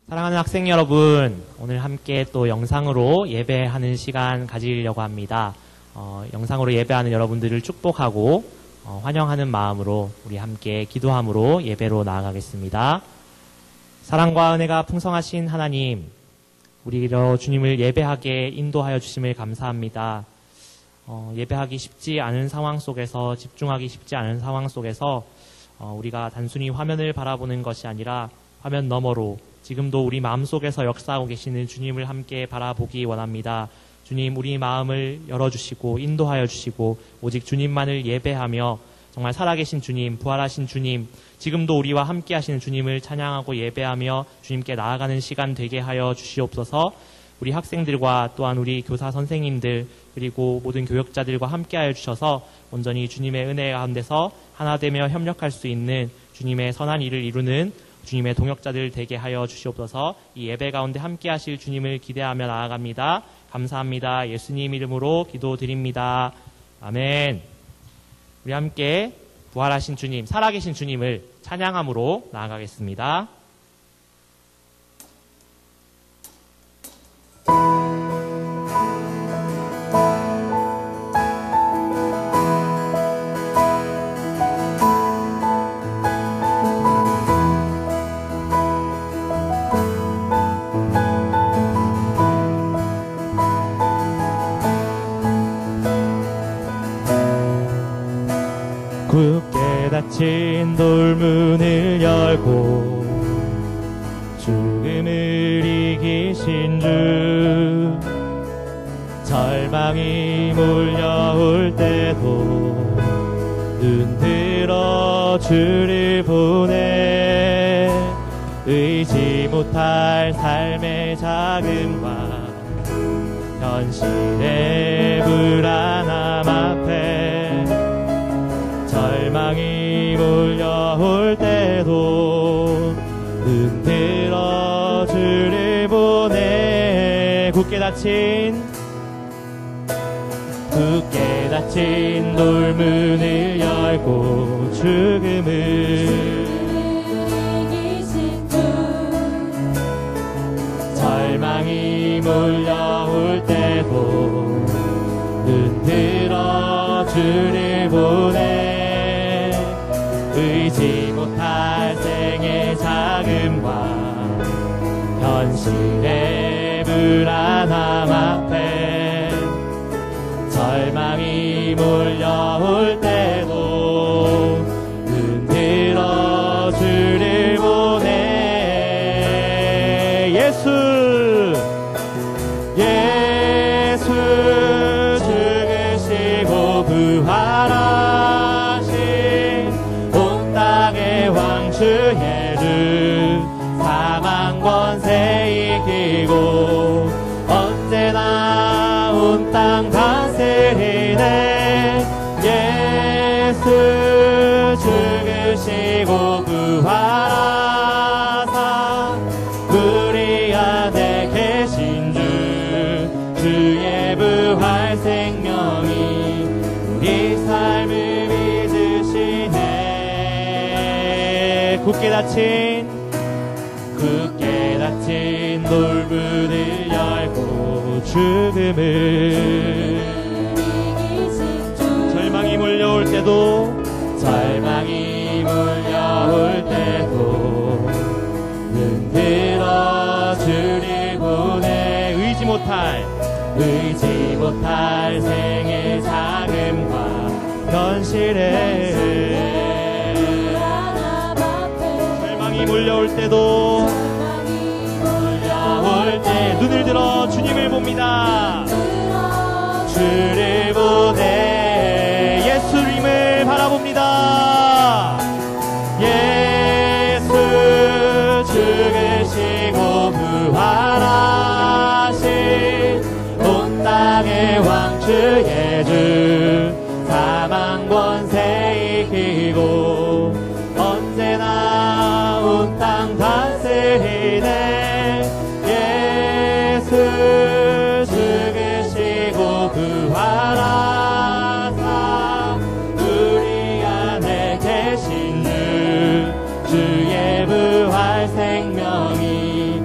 사랑하는 학생 여러분, 오늘 함께 또 영상으로 예배하는 시간 가지려고 합니다. 영상으로 예배하는 여러분들을 축복하고 환영하는 마음으로 우리 함께 기도함으로 예배로 나아가겠습니다. 사랑과 은혜가 풍성하신 하나님, 우리로 주님을 예배하게 인도하여 주심을 감사합니다. 예배하기 쉽지 않은 상황 속에서, 집중하기 쉽지 않은 상황 속에서 우리가 단순히 화면을 바라보는 것이 아니라 화면 너머로 지금도 우리 마음속에서 역사하고 계시는 주님을 함께 바라보기 원합니다. 주님, 우리 마음을 열어주시고 인도하여 주시고 오직 주님만을 예배하며 정말 살아계신 주님, 부활하신 주님, 지금도 우리와 함께 하시는 주님을 찬양하고 예배하며 주님께 나아가는 시간 되게 하여 주시옵소서. 우리 학생들과 또한 우리 교사 선생님들 그리고 모든 교역자들과 함께 하여 주셔서 온전히 주님의 은혜 가운데서 하나 되며 협력할 수 있는 주님의 선한 일을 이루는 주님의 동역자들 되게 하여 주시옵소서. 이 예배 가운데 함께 하실 주님을 기대하며 나아갑니다. 감사합니다. 예수님 이름으로 기도드립니다. 아멘. 우리 함께 부활하신 주님, 살아계신 주님을 찬양함으로 나아가겠습니다. 굳게 닫힌 돌문을 열고 죽음을 이기신 주, 절망이 몰려올 때도 눈 들어 주를 보내 의지 못할 삶의 자금과 현실의 불안함 앞에 절망이 몰려올 때도 눈 들어 주를 보내 굳게 닫힌 돌문을 열고 죽음을 이기신 주, 절망이 몰려올 때도 눈 들어 주를 보내 의지 못할 생의 자금과 현실의 불안함 앞에 절망이 몰려올 때도 눈 들어 주를 보내 예수 죽으시고 부활하신 온 땅의 왕주의 주, 사망 권세 이기고 언제나 온 땅 다스리네 예수 죽으시고 부활하사 우리 안에 계신 주, 주의 부활 생명이 우리 삶을 빚으시네 굳게 닫힌 돌문을 열고 죽음을 절망이 몰려올 때도 눈 들어 주를 보내 의지 못할 생의 자금과 현실의 절망이 몰려올 때도 눈을 들어 주님을 봅니다. 주를 보내 예수님을 바라봅니다. 예수 죽으시고 부활하신 온 땅의 왕주의 주, 사망 권세 이기고 언제나 온 땅 다스리네 예수 죽으시고 부활하사 우리 안에 계신 주, 주의 부활 생명이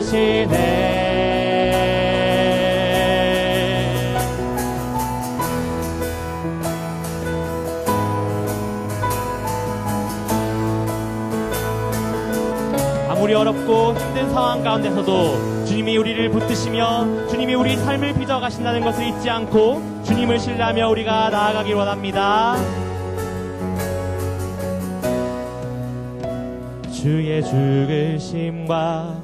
주시네. 아무리 어렵고 힘든 상황 가운데서도 주님이 우리를 붙드시며 주님이 우리 삶을 빚어가신다는 것을 잊지 않고 주님을 신뢰하며 우리가 나아가길 원합니다. 주의 죽으심과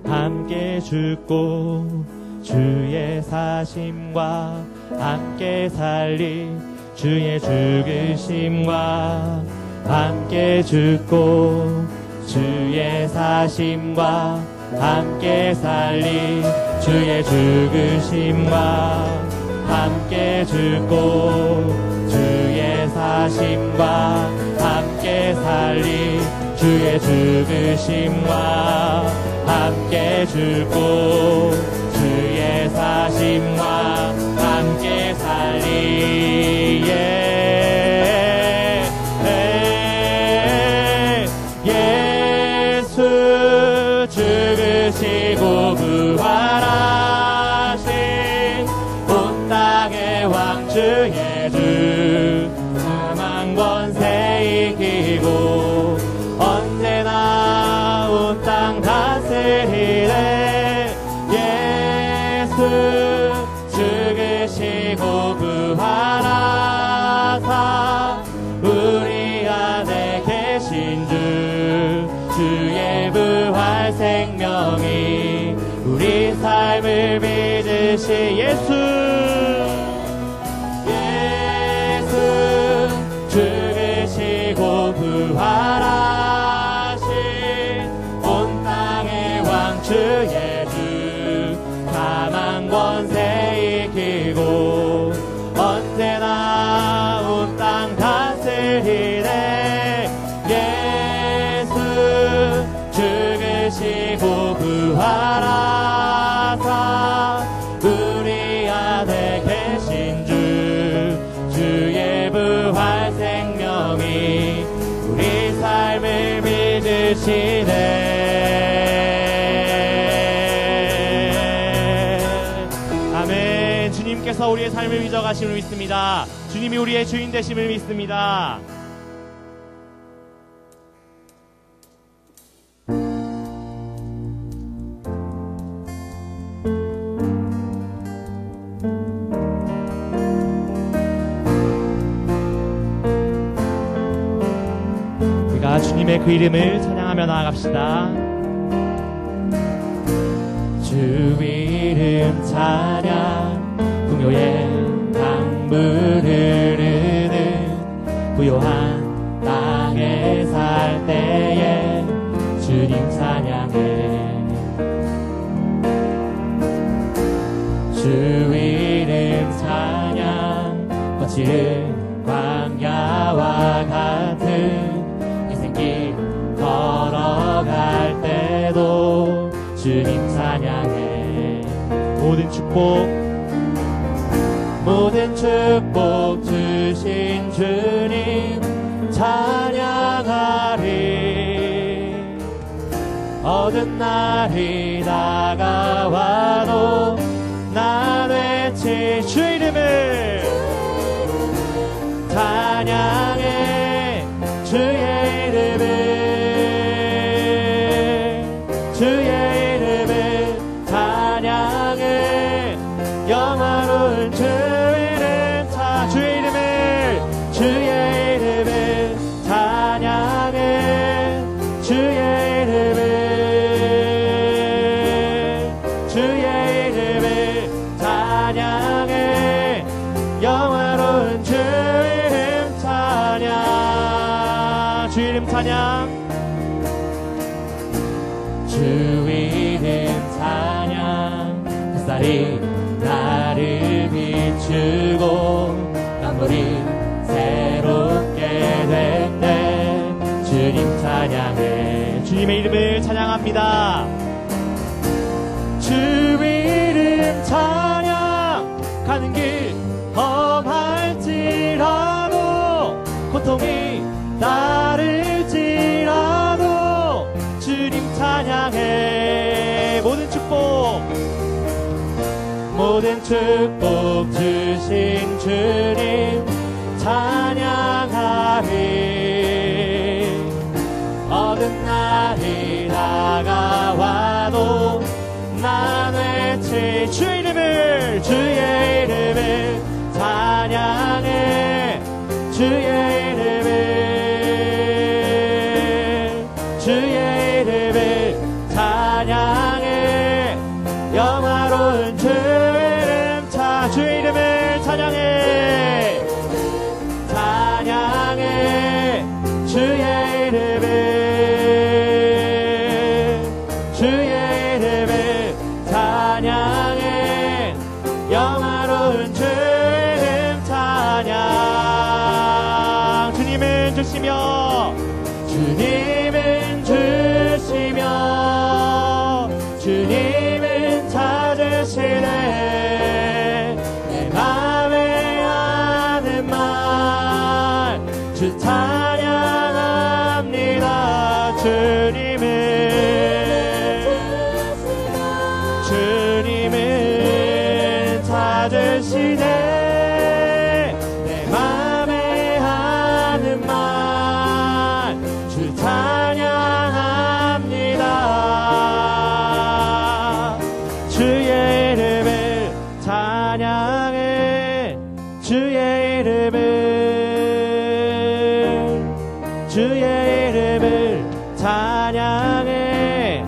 함께 죽고 주의 사심과 함께 살리 주의 죽으심과 함께 죽고 주의 사심과 함께 살리 주의 죽으심과 함께 죽고 주의 사심과 함께 살리 주의 죽으심과 함께 죽고 주의 사심과 함께 살리 예수 죽으시고 부활하신 온 땅의 왕 주 예수 사망 권세 이기고 언제나 온 땅 다스리네 예수 죽으시고 부활하사 우리 안에 계신 주의 부활 생명이 우리 삶을 믿으시 예수 죽으시고 부활하신 온 땅의 왕 주 예수 사망 권세 이기고 언제나 온 땅 다스리네 예수 죽으시고 부활하사 우리 안에 계신 주의 부활 생명이 우리 삶을 믿으시네. 아멘. 주님께서 우리의 삶을 빚어가심을 믿습니다. 주님이 우리의 주인 되심을 믿습니다. 주님의 그 이름을 찬양하며 나아갑시다. 주 이름 찬양 풍요의 강물 흐르는 부요한 땅에 살 때에 주님 찬양해 주 이름 찬양 거칠은 광야와 같은 길 걸어갈 때도 주님 찬양해 모든 축복 주신 주님 찬양하리 어두운 날이 다가와도 나 외칠 주 이름을 찬양해 주의 이름을 찬양해 영화로운 주의 이름을 찬양해 주의 이름을 찬양해 영화로운 주의 이름 찬양 주 이름 찬양 주 이름 찬양 햇살이 나를 비추고 강물이 새롭게 될 때 주님 찬양해 주님의 이름을 찬양합니다. 주 이름 찬양 가는 길 험할지라도 고통이 따를지라도 주님 찬양해 모든 모든 축복 주신 주님 찬양하리. 어둠날이 다가와도 난 외칠 주의 이름을 찬양해. 주의 이름을 찬양해. 영화로운 주의 이름 주의 이름을 찬양해. 주의 이름을 찬양해. 영화로운 주의 이름 찬양. 주님은 주시며 주님은 찾으시네. 내 맘에 하는 말 주 찬양합니다. 주님은 찾으시네. 내 맘에 하는 말 주 찬양합니다. 주의 이름을 찬양해. 주의 이름을 찬양해.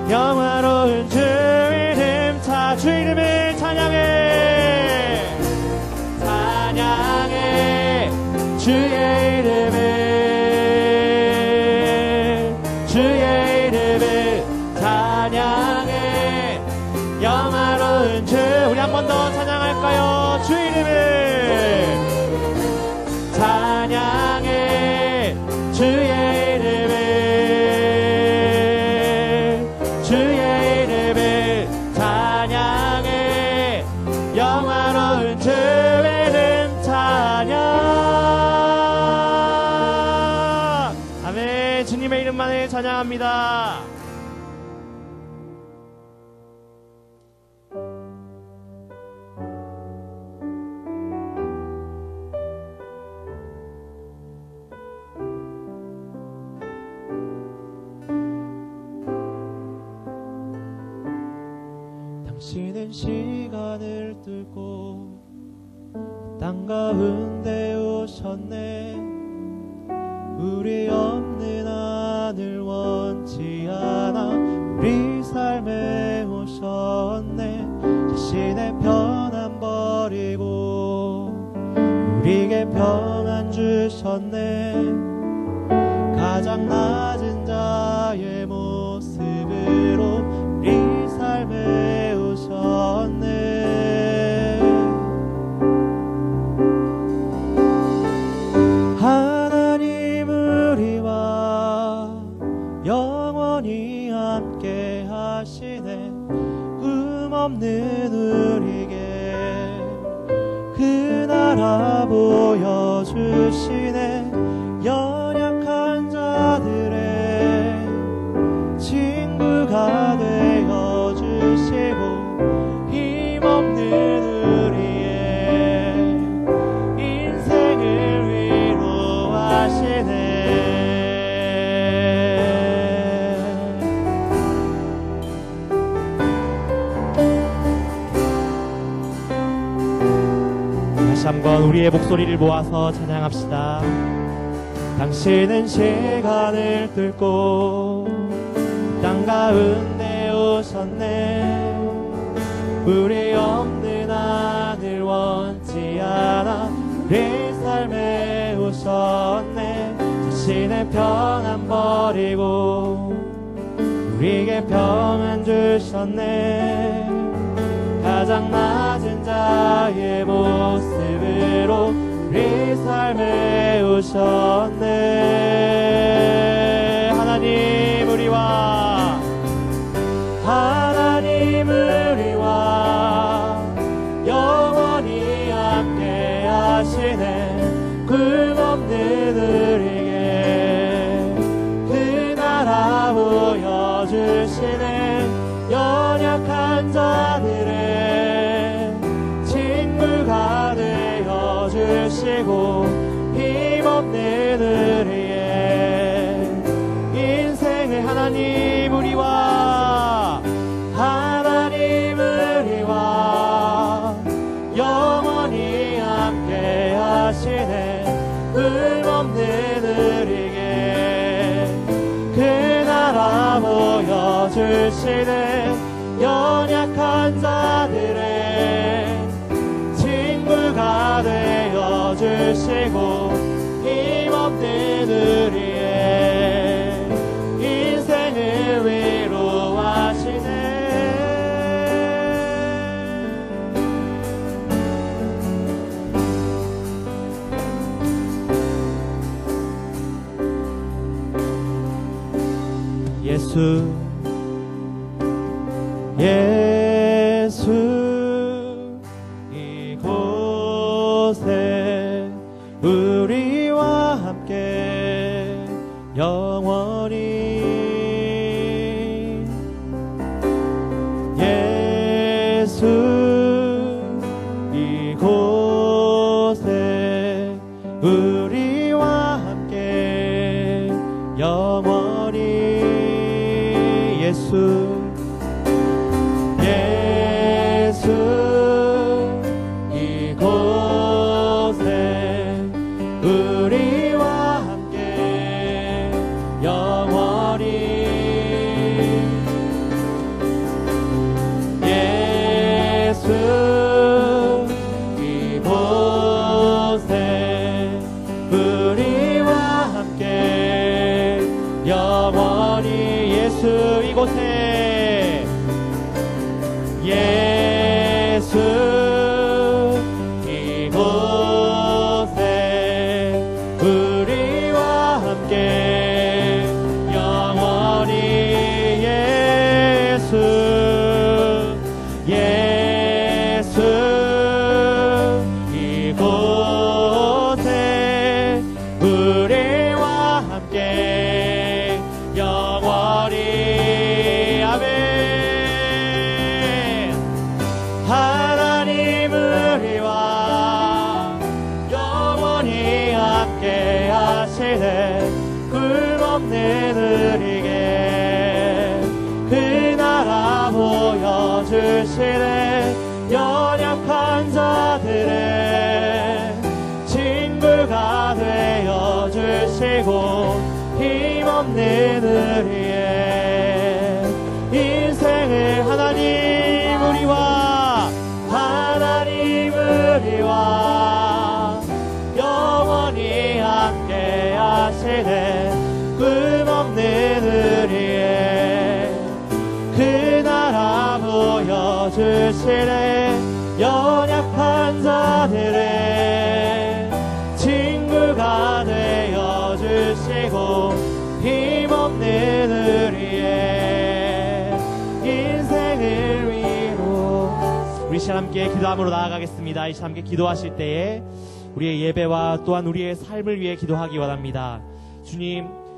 영화로운 주의 이름 주의 이름을 찬양해. 주의 이름을 찬양해. 영화로운 주. 우리 한 번 더 찬양할까요? 주의 이름을 찬양해. 주의 이름을 찬양해. 영화로운 주의 이름 찬양. 아멘. 주님의 이름만을 찬양합니다. 당신은 시간을 뚫고 땅 가운데 오셨네. 우리 없는 하늘 원치 않아 우리 삶에 오셨네. 자신의 편안 버리고 우리에게 평안 주셨네. 가장 낮은 자의 모습으로 우리 삶에 오셨네. 하나님 우리와 영원히 함께 하시네. 꿈없는 우리에게 그 나라 보여주시네. 연약한 자들의 친구가 되어주시고 힘없는 우리의 인생을 위로하시네. 다시 한번 우리의 목소리를 모아서 찬양합시다. 당신은 시간을 뚫고 땅 가운데 오셨네. 우리 없는 하늘 원치 않아 우리 삶에 오셨네. 자신의 편안 버리고 우리에게 평안 주셨네. 가장 낮은 자의 모습으로 우리 삶에 오셨네. 하나님 우리와 영원히 함께 하시네. 꿈없는 우리에게 그 나라 보여주시네. 연약 연약한 자들의 친구가 되어 주시고 힘없는 우리의 인생을 하나님 우리와 영원히 함께 하시네. 흠없는 우리에게 그 나라 보여주시네. 연약한 자들의 친구가 되어주시고 힘없는 우리의 인생을 위로하시네. 예수 이곳에 우리와 함께 영원히 예수 이곳에 우리와 함께 영원히 예수 이곳에 우리와 함께 영원히 예수 이곳에 우리와 함께 영원히 예수 이곳에 예수 이곳에 우리와 함께 영원히 예수 이곳에 우리와 함께 영원히 아멘. 하나님 우리와 영원히 함께 하시네. 굴없는 우리에게 그 나라 보여주시네. 연약한 자들의 친구가 되어주시고 힘없는 우리의 인생을 하나님 우리와 영원히 함께 하시네. 꿈없는 우리의 그 나라 보여주시네. 연약한 자들의 친구가 되어주시고 힘없는 우리의 인생을 위로. 우리 시간 함께 기도함으로 나아가겠습니다. 이 시간 함께 기도하실 때에 우리의 예배와 또한 우리의 삶을 위해 기도하기 원합니다.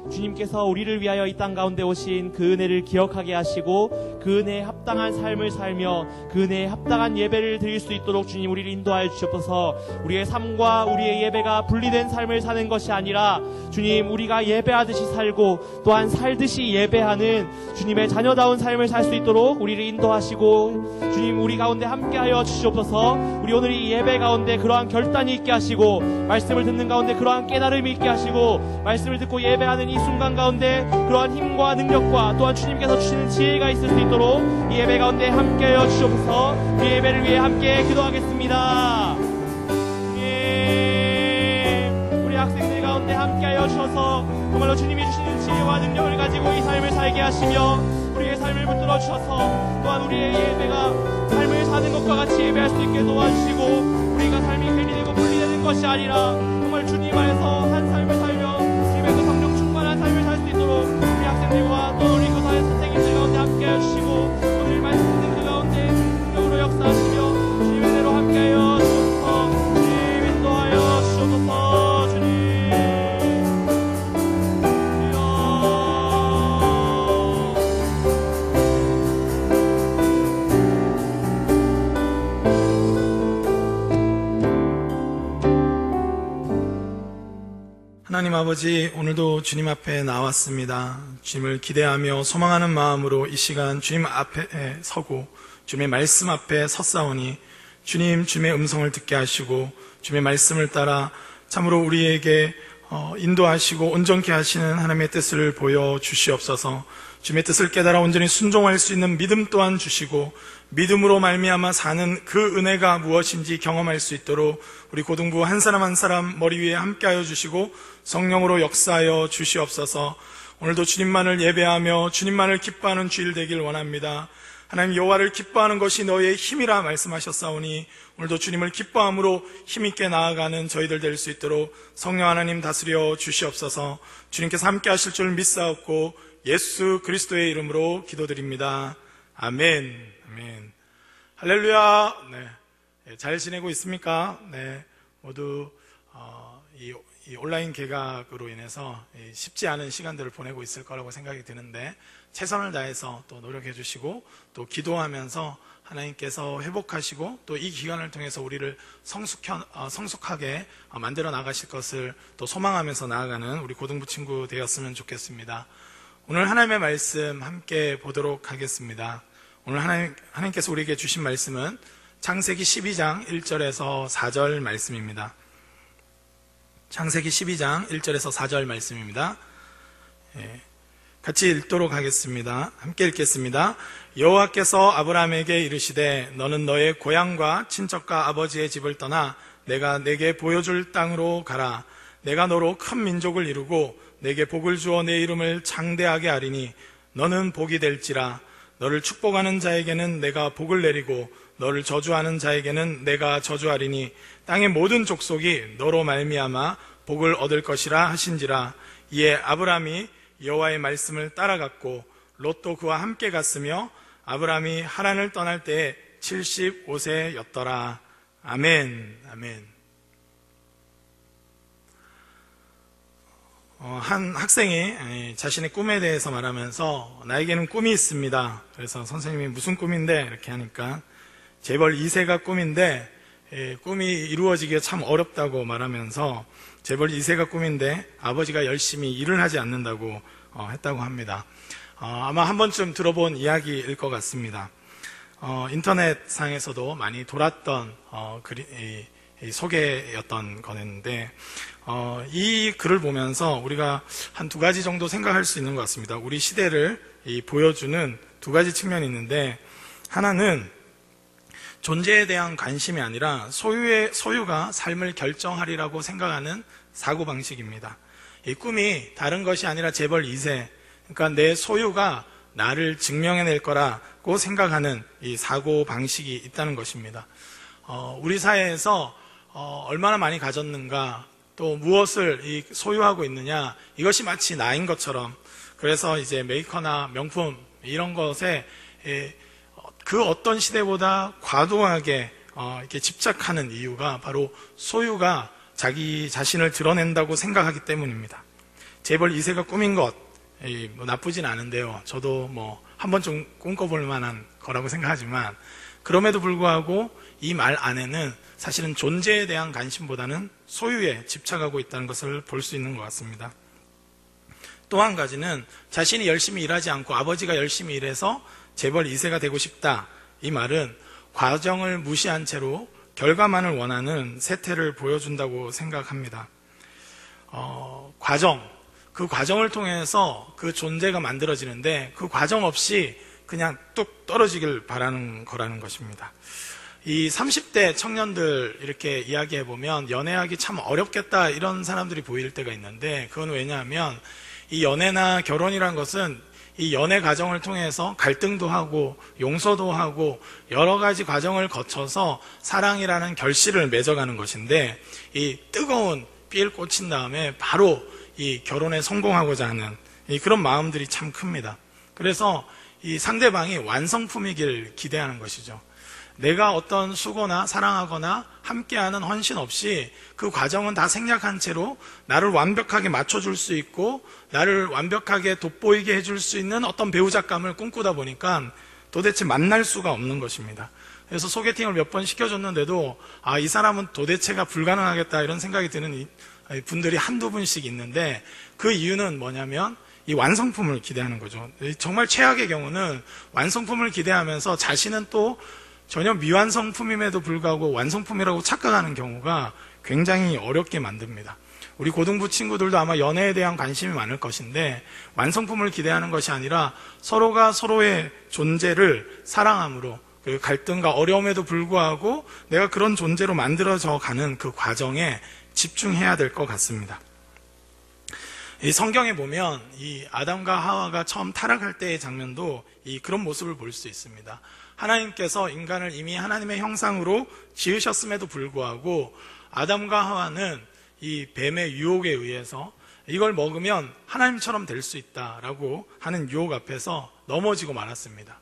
주님께서 우리를 위하여 이 땅 가운데 오신 그 은혜를 기억하게 하시고 그 은혜에 합당한 삶을 살며 그 은혜에 합당한 예배를 드릴 수 있도록 주님 우리를 인도하여 주시옵소서. 우리의 삶과 우리의 예배가 분리된 삶을 사는 것이 아니라 주님 우리가 예배하듯이 살고 또한 살듯이 예배하는 주님의 자녀다운 삶을 살 수 있도록 우리를 인도하시고 주님 우리 가운데 함께하여 주시옵소서. 우리 오늘 이 예배 가운데 그러한 결단이 있게 하시고 말씀을 듣는 가운데 그러한 깨달음이 있게 하시고 말씀을 듣고 예배하는 이 순간 가운데 그러한 힘과 능력과 또한 주님께서 주시는 지혜가 있을 수 있도록 이 예배 가운데 함께하여 주시옵소서. 이 예배를 위해 함께 기도하겠습니다. 우리 학생들 가운데 함께하여 주셔서 정말로 주님이 주시는 지혜와 능력을 가지고 이 삶을 살게 하시며 우리의 삶을 붙들어 주셔서 또한 우리의 예배가 삶을 사는 것과 같이 예배할 수 있게 도와주시고 우리가 삶이 괜히 되고 분리되는 것이 아니라 정말 주님 안에서 한 삶을 살며 주님의 그 성령 충만한 삶을 살 수 있도록 우리 학생들과 또 우리 교사의 선생님들 가운데 함께하여 주시고 오늘 말씀 듣는 그 가운데 능력으로 역사하시며 주님의 대로 함께하여 주옵소서. 주님 인도하여 주옵소서. 주님 하나님 아버지, 오늘도 주님 앞에 나왔습니다. 주님을 기대하며 소망하는 마음으로 이 시간 주님 앞에 서고 주님의 말씀 앞에 섰사오니 주님, 주님의 음성을 듣게 하시고 주님의 말씀을 따라 참으로 우리에게 인도하시고 온전케 하시는 하나님의 뜻을 보여주시옵소서. 주님의 뜻을 깨달아 온전히 순종할 수 있는 믿음 또한 주시고 믿음으로 말미암아 사는 그 은혜가 무엇인지 경험할 수 있도록 우리 고등부 한 사람 한 사람 머리 위에 함께하여 주시고 성령으로 역사하여 주시옵소서. 오늘도 주님만을 예배하며 주님만을 기뻐하는 주일 되길 원합니다. 하나님, 여호와를 기뻐하는 것이 너희의 힘이라 말씀하셨사오니 오늘도 주님을 기뻐함으로 힘있게 나아가는 저희들 될 수 있도록 성령 하나님 다스려 주시옵소서. 주님께서 함께 하실 줄 믿사옵고 예수 그리스도의 이름으로 기도드립니다. 아멘. 아멘. 할렐루야. 네. 잘 지내고 있습니까? 네. 모두 이 온라인 개각으로 인해서 쉽지 않은 시간들을 보내고 있을 거라고 생각이 드는데 최선을 다해서 또 노력해 주시고 또 기도하면서 하나님께서 회복하시고 또 이 기간을 통해서 우리를 성숙하게 만들어 나가실 것을 또 소망하면서 나아가는 우리 고등부 친구 되었으면 좋겠습니다. 오늘 하나님의 말씀 함께 보도록 하겠습니다. 오늘 하나님께서 우리에게 주신 말씀은 창세기 12장 1절에서 4절 말씀입니다. 창세기 12장 1절에서 4절 말씀입니다. 같이 읽도록 하겠습니다. 함께 읽겠습니다. 여호와께서 아브라함에게 이르시되 너는 너의 고향과 친척과 아버지의 집을 떠나 내가 내게 보여줄 땅으로 가라. 내가 너로 큰 민족을 이루고 내게 복을 주어 내 이름을 장대하게 하리니 너는 복이 될지라. 너를 축복하는 자에게는 내가 복을 내리고 너를 저주하는 자에게는 내가 저주하리니 땅의 모든 족속이 너로 말미암아 복을 얻을 것이라 하신지라. 이에 아브라함이 여호와의 말씀을 따라갔고 롯도 그와 함께 갔으며 아브라함이 하란을 떠날 때에 75세였더라. 아멘. 아멘. 한 학생이 자신의 꿈에 대해서 말하면서 나에게는 꿈이 있습니다. 그래서 선생님이 무슨 꿈인데? 이렇게 하니까 재벌 2세가 꿈인데 꿈이 이루어지기가 참 어렵다고 말하면서 재벌 2세가 꿈인데 아버지가 열심히 일을 하지 않는다고 했다고 합니다. 아마 한 번쯤 들어본 이야기일 것 같습니다. 인터넷상에서도 많이 돌았던 소개였던 거였는데 이 글을 보면서 우리가 한 두 가지 정도 생각할 수 있는 것 같습니다. 우리 시대를 보여주는 두 가지 측면이 있는데 하나는 존재에 대한 관심이 아니라 소유가 삶을 결정하리라고 생각하는 사고방식입니다. 이 꿈이 다른 것이 아니라 재벌 2세, 그러니까 내 소유가 나를 증명해낼 거라고 생각하는 이 사고방식이 있다는 것입니다. 우리 사회에서 얼마나 많이 가졌는가, 또 무엇을 소유하고 있느냐, 이것이 마치 나인 것처럼, 그래서 이제 메이커나 명품 이런 것에 그 어떤 시대보다 과도하게 이렇게 집착하는 이유가 바로 소유가 자기 자신을 드러낸다고 생각하기 때문입니다. 재벌 2세가 꿈인 것, 뭐 나쁘진 않은데요. 저도 뭐 한 번쯤 꿈꿔볼 만한 거라고 생각하지만 그럼에도 불구하고 이 말 안에는 사실은 존재에 대한 관심보다는 소유에 집착하고 있다는 것을 볼 수 있는 것 같습니다. 또 한 가지는 자신이 열심히 일하지 않고 아버지가 열심히 일해서 재벌 2세가 되고 싶다. 이 말은 과정을 무시한 채로 결과만을 원하는 세태를 보여준다고 생각합니다. 그 과정을 통해서 그 존재가 만들어지는데 그 과정 없이 그냥 뚝 떨어지길 바라는 거라는 것입니다. 이 30대 청년들 이렇게 이야기해보면 연애하기 참 어렵겠다 이런 사람들이 보일 때가 있는데 그건 왜냐하면 이 연애나 결혼이란 것은 이 연애 과정을 통해서 갈등도 하고 용서도 하고 여러 가지 과정을 거쳐서 사랑이라는 결실을 맺어가는 것인데 이 뜨거운 삘 꽂힌 다음에 바로 이 결혼에 성공하고자 하는 그런 마음들이 참 큽니다. 그래서 이 상대방이 완성품이길 기대하는 것이죠. 내가 어떤 수고나 사랑하거나 함께하는 헌신 없이 그 과정은 다 생략한 채로 나를 완벽하게 맞춰줄 수 있고 나를 완벽하게 돋보이게 해줄 수 있는 어떤 배우자감을 꿈꾸다 보니까 도대체 만날 수가 없는 것입니다. 그래서 소개팅을 몇 번 시켜줬는데도 이 사람은 도대체가 불가능하겠다 이런 생각이 드는 분들이 한두 분씩 있는데, 그 이유는 뭐냐면 이 완성품을 기대하는 거죠. 정말 최악의 경우는 완성품을 기대하면서 자신은 또 전혀 미완성품임에도 불구하고 완성품이라고 착각하는 경우가 굉장히 어렵게 만듭니다. 우리 고등부 친구들도 아마 연애에 대한 관심이 많을 것인데, 완성품을 기대하는 것이 아니라 서로가 서로의 존재를 사랑함으로, 그 갈등과 어려움에도 불구하고 내가 그런 존재로 만들어져 가는 그 과정에 집중해야 될 것 같습니다. 이 성경에 보면 이 아담과 하와가 처음 타락할 때의 장면도 그런 모습을 볼 수 있습니다. 하나님께서 인간을 이미 하나님의 형상으로 지으셨음에도 불구하고 아담과 하와는 이 뱀의 유혹에 의해서 이걸 먹으면 하나님처럼 될 수 있다라고 하는 유혹 앞에서 넘어지고 말았습니다.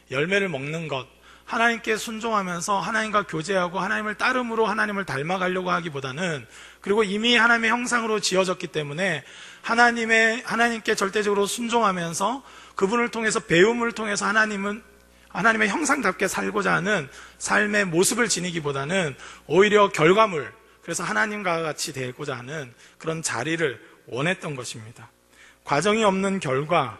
열매를 먹는 것, 하나님께 순종하면서 하나님과 교제하고 하나님을 따름으로 하나님을 닮아가려고 하기보다는, 그리고 이미 하나님의 형상으로 지어졌기 때문에 하나님께 절대적으로 순종하면서 그분을 통해서 배움을 통해서 하나님의 형상답게 살고자 하는 삶의 모습을 지니기보다는 오히려 결과물, 그래서 하나님과 같이 되고자 하는 그런 자리를 원했던 것입니다. 과정이 없는 결과,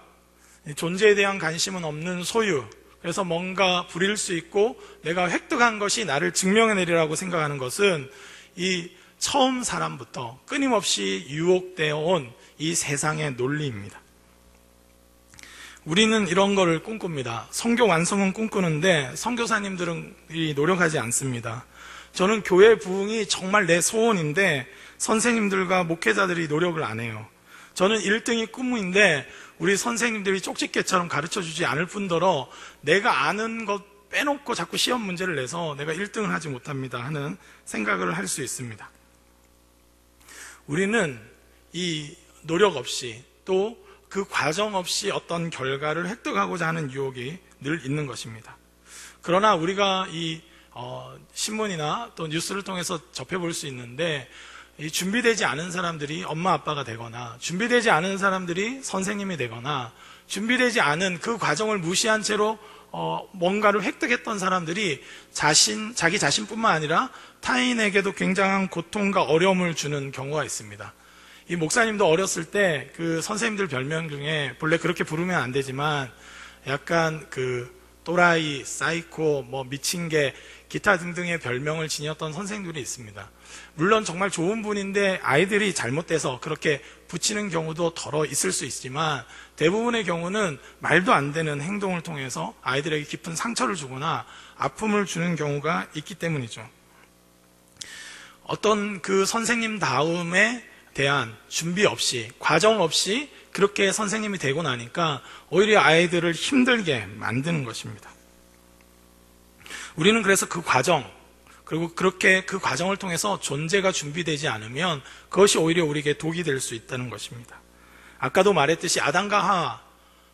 존재에 대한 관심은 없는 소유, 그래서 뭔가 부릴 수 있고 내가 획득한 것이 나를 증명해내리라고 생각하는 것은 이 처음 사람부터 끊임없이 유혹되어 온 이 세상의 논리입니다. 우리는 이런 거를 꿈꿉니다. 성교 완성은 꿈꾸는데 선교사님들은 노력하지 않습니다. 저는 교회 부흥이 정말 내 소원인데 선생님들과 목회자들이 노력을 안 해요. 저는 1등이 꿈인데 우리 선생님들이 쪽집게처럼 가르쳐주지 않을 뿐더러 내가 아는 것 빼놓고 자꾸 시험 문제를 내서 내가 1등을 하지 못합니다 하는 생각을 할 수 있습니다. 우리는 이 노력 없이 또 그 과정 없이 어떤 결과를 획득하고자 하는 유혹이 늘 있는 것입니다. 그러나 우리가 이 신문이나 또 뉴스를 통해서 접해볼 수 있는데, 이 준비되지 않은 사람들이 엄마 아빠가 되거나 준비되지 않은 사람들이 선생님이 되거나 준비되지 않은 그 과정을 무시한 채로 뭔가를 획득했던 사람들이 자기 자신뿐만 아니라 타인에게도 굉장한 고통과 어려움을 주는 경우가 있습니다. 이 목사님도 어렸을 때 그 선생님들 별명 중에, 본래 그렇게 부르면 안 되지만 약간 그 또라이, 사이코, 미친 개, 기타 등등의 별명을 지녔던 선생님들이 있습니다. 물론 정말 좋은 분인데 아이들이 잘못돼서 그렇게 붙이는 경우도 덜어 있을 수 있지만, 대부분의 경우는 말도 안 되는 행동을 통해서 아이들에게 깊은 상처를 주거나 아픔을 주는 경우가 있기 때문이죠. 어떤 그 선생님 다음에 대한 준비 없이, 과정 없이 그렇게 선생님이 되고 나니까 오히려 아이들을 힘들게 만드는 것입니다. 우리는 그래서 그 과정, 그리고 그렇게 그 과정을 통해서 존재가 준비되지 않으면 그것이 오히려 우리에게 독이 될 수 있다는 것입니다. 아까도 말했듯이 아담과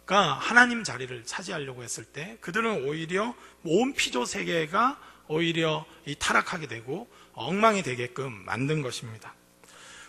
하와가 하나님 자리를 차지하려고 했을 때 그들은 오히려 온 피조 세계가 오히려 타락하게 되고 엉망이 되게끔 만든 것입니다.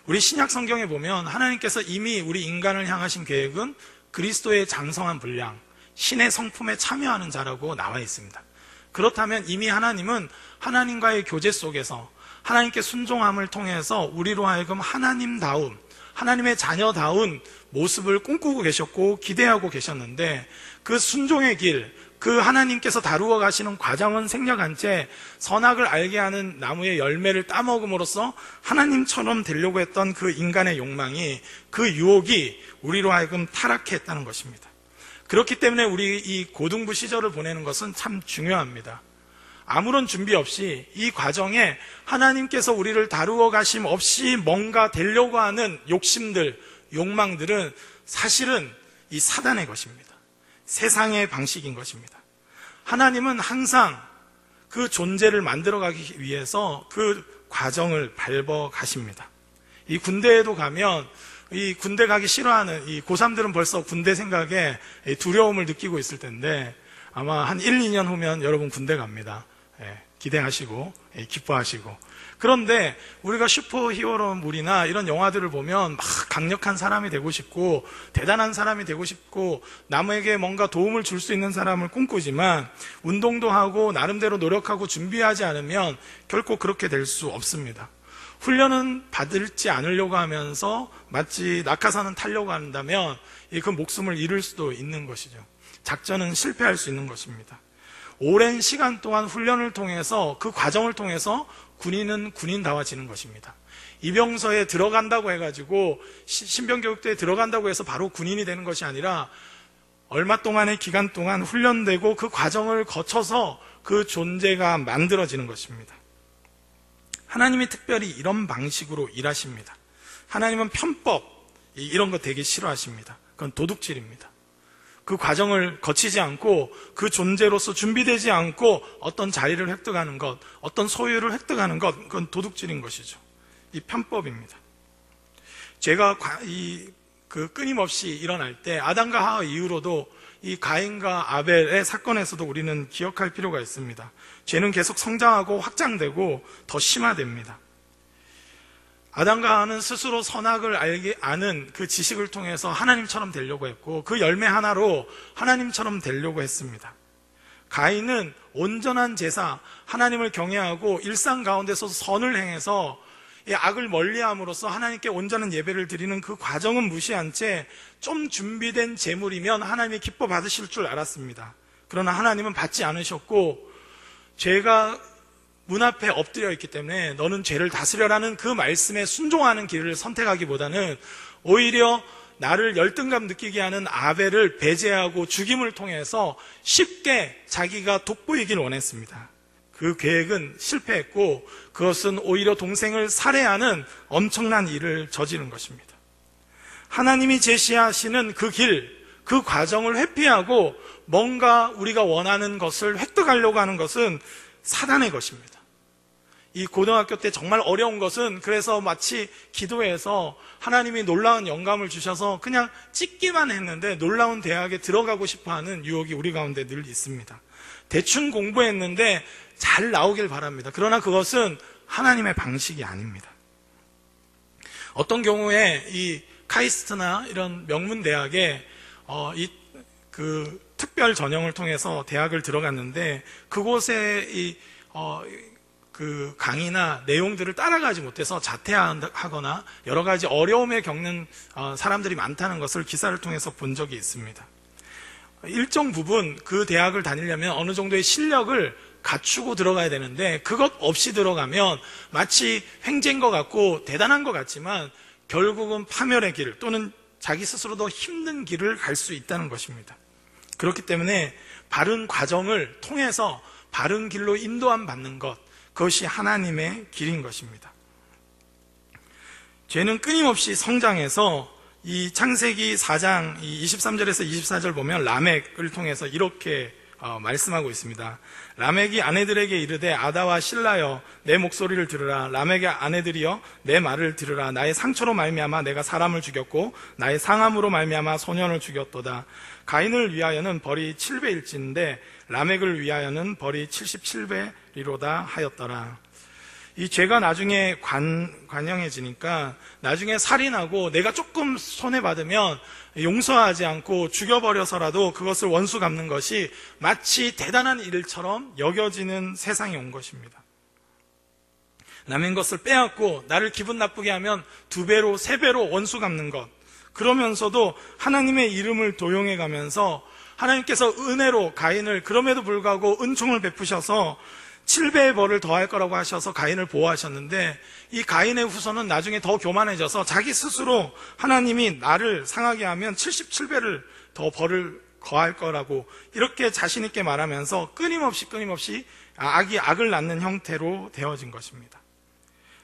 우리 신약 성경에 보면 하나님께서 이미 우리 인간을 향하신 계획은 그리스도의 장성한 분량, 신의 성품에 참여하는 자라고 나와 있습니다. 그렇다면 이미 하나님은 하나님과의 교제 속에서 하나님께 순종함을 통해서 우리로 하여금 하나님다움, 하나님의 자녀다운 모습을 꿈꾸고 계셨고 기대하고 계셨는데, 그 순종의 길, 그 하나님께서 다루어 가시는 과정은 생략한 채 선악을 알게 하는 나무의 열매를 따먹음으로써 하나님처럼 되려고 했던 그 인간의 욕망이, 그 유혹이 우리로 하여금 타락해 했다는 것입니다. 그렇기 때문에 우리 이 고등부 시절을 보내는 것은 참 중요합니다. 아무런 준비 없이 이 과정에 하나님께서 우리를 다루어 가심 없이 뭔가 되려고 하는 욕심들, 욕망들은 사실은 이 사단의 것입니다. 세상의 방식인 것입니다. 하나님은 항상 그 존재를 만들어가기 위해서 그 과정을 밟아 가십니다. 이 군대에도 가면 이 군대 가기 싫어하는 이 고3들은 벌써 군대 생각에 두려움을 느끼고 있을 텐데, 아마 한 1, 2년 후면 여러분 군대 갑니다. 기대하시고 기뻐하시고. 그런데 우리가 슈퍼히어로물이나 이런 영화들을 보면 막 강력한 사람이 되고 싶고 대단한 사람이 되고 싶고 남에게 뭔가 도움을 줄 수 있는 사람을 꿈꾸지만, 운동도 하고 나름대로 노력하고 준비하지 않으면 결코 그렇게 될 수 없습니다. 훈련은 받을지 않으려고 하면서 마치 낙하산은 타려고 한다면 그 목숨을 잃을 수도 있는 것이죠. 작전은 실패할 수 있는 것입니다. 오랜 시간 동안 훈련을 통해서 그 과정을 통해서 군인은 군인다워지는 것입니다. 이병서에 들어간다고 해가지고 신병교육대에 들어간다고 해서 바로 군인이 되는 것이 아니라 얼마 동안의 기간 동안 훈련되고 그 과정을 거쳐서 그 존재가 만들어지는 것입니다. 하나님이 특별히 이런 방식으로 일하십니다. 하나님은 편법 이런 거 되게 싫어하십니다. 그건 도둑질입니다. 그 과정을 거치지 않고 그 존재로서 준비되지 않고 어떤 자리를 획득하는 것, 어떤 소유를 획득하는 것, 그건 도둑질인 것이죠. 이 편법입니다. 죄가 끊임없이 일어날 때 아담과 하와 이후로도 이 가인과 아벨의 사건에서도 우리는 기억할 필요가 있습니다. 죄는 계속 성장하고 확장되고 더 심화됩니다. 아담과 하와는 스스로 선악을 아는 그 지식을 통해서 하나님처럼 되려고 했고 그 열매 하나로 하나님처럼 되려고 했습니다. 가인은 온전한 제사, 하나님을 경외하고 일상 가운데서 선을 행해서 이 악을 멀리함으로써 하나님께 온전한 예배를 드리는 그 과정은 무시한 채 좀 준비된 제물이면 하나님이 기뻐 받으실 줄 알았습니다. 그러나 하나님은 받지 않으셨고 죄가 문 앞에 엎드려 있기 때문에 너는 죄를 다스려라는 그 말씀에 순종하는 길을 선택하기보다는 오히려 나를 열등감 느끼게 하는 아벨을 배제하고 죽임을 통해서 쉽게 자기가 돋보이길 원했습니다. 그 계획은 실패했고 그것은 오히려 동생을 살해하는 엄청난 일을 저지른 것입니다. 하나님이 제시하시는 그 길, 그 과정을 회피하고 뭔가 우리가 원하는 것을 획득하려고 하는 것은 사단의 것입니다. 이 고등학교 때 정말 어려운 것은 그래서 마치 기도해서 하나님이 놀라운 영감을 주셔서 그냥 찍기만 했는데 놀라운 대학에 들어가고 싶어하는 유혹이 우리 가운데 늘 있습니다. 대충 공부했는데 잘 나오길 바랍니다. 그러나 그것은 하나님의 방식이 아닙니다. 어떤 경우에 이 카이스트나 이런 명문 대학에 그 특별 전형을 통해서 대학을 들어갔는데 그곳에 그 강의나 내용들을 따라가지 못해서 자퇴하거나 여러 가지 어려움에 겪는 사람들이 많다는 것을 기사를 통해서 본 적이 있습니다. 일정 부분 그 대학을 다니려면 어느 정도의 실력을 갖추고 들어가야 되는데 그것 없이 들어가면 마치 횡재인 것 같고 대단한 것 같지만 결국은 파멸의 길 또는 자기 스스로도 힘든 길을 갈 수 있다는 것입니다. 그렇기 때문에 바른 과정을 통해서 바른 길로 인도함 받는 것, 그것이 하나님의 길인 것입니다. 죄는 끊임없이 성장해서 이 창세기 4장 23절에서 24절 보면 라멕을 통해서 이렇게 말씀하고 있습니다. 라멕이 아내들에게 이르되 아다와 실라여 내 목소리를 들으라. 라멕의 아내들이여 내 말을 들으라. 나의 상처로 말미암아 내가 사람을 죽였고 나의 상함으로 말미암아 소년을 죽였도다. 가인을 위하여는 벌이 7배일진데 라멕을 위하여는 벌이 77배리로다 하였더라. 이 죄가 나중에 관영해지니까 나중에 살인하고 내가 조금 손해받으면 용서하지 않고 죽여버려서라도 그것을 원수 갚는 것이 마치 대단한 일처럼 여겨지는 세상이 온 것입니다. 남의 것을 빼앗고 나를 기분 나쁘게 하면 2배로 3배로 원수 갚는 것, 그러면서도 하나님의 이름을 도용해 가면서 하나님께서 은혜로 가인을 그럼에도 불구하고 은총을 베푸셔서 7배의 벌을 더할 거라고 하셔서 가인을 보호하셨는데 이 가인의 후손은 나중에 더 교만해져서 자기 스스로 하나님이 나를 상하게 하면 77배를 더 벌을 거할 거라고 이렇게 자신 있게 말하면서 끊임없이 악이 악을 낳는 형태로 되어진 것입니다.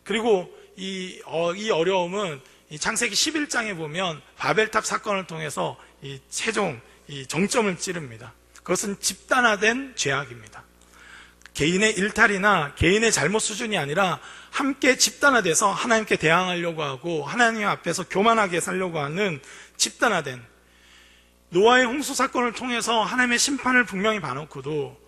그리고 이 어려움은 이 창세기 11장에 보면 바벨탑 사건을 통해서 이 최종 이 정점을 찌릅니다. 그것은 집단화된 죄악입니다. 개인의 일탈이나 개인의 잘못 수준이 아니라 함께 집단화돼서 하나님께 대항하려고 하고 하나님 앞에서 교만하게 살려고 하는 집단화된, 노아의 홍수 사건을 통해서 하나님의 심판을 분명히 봐놓고도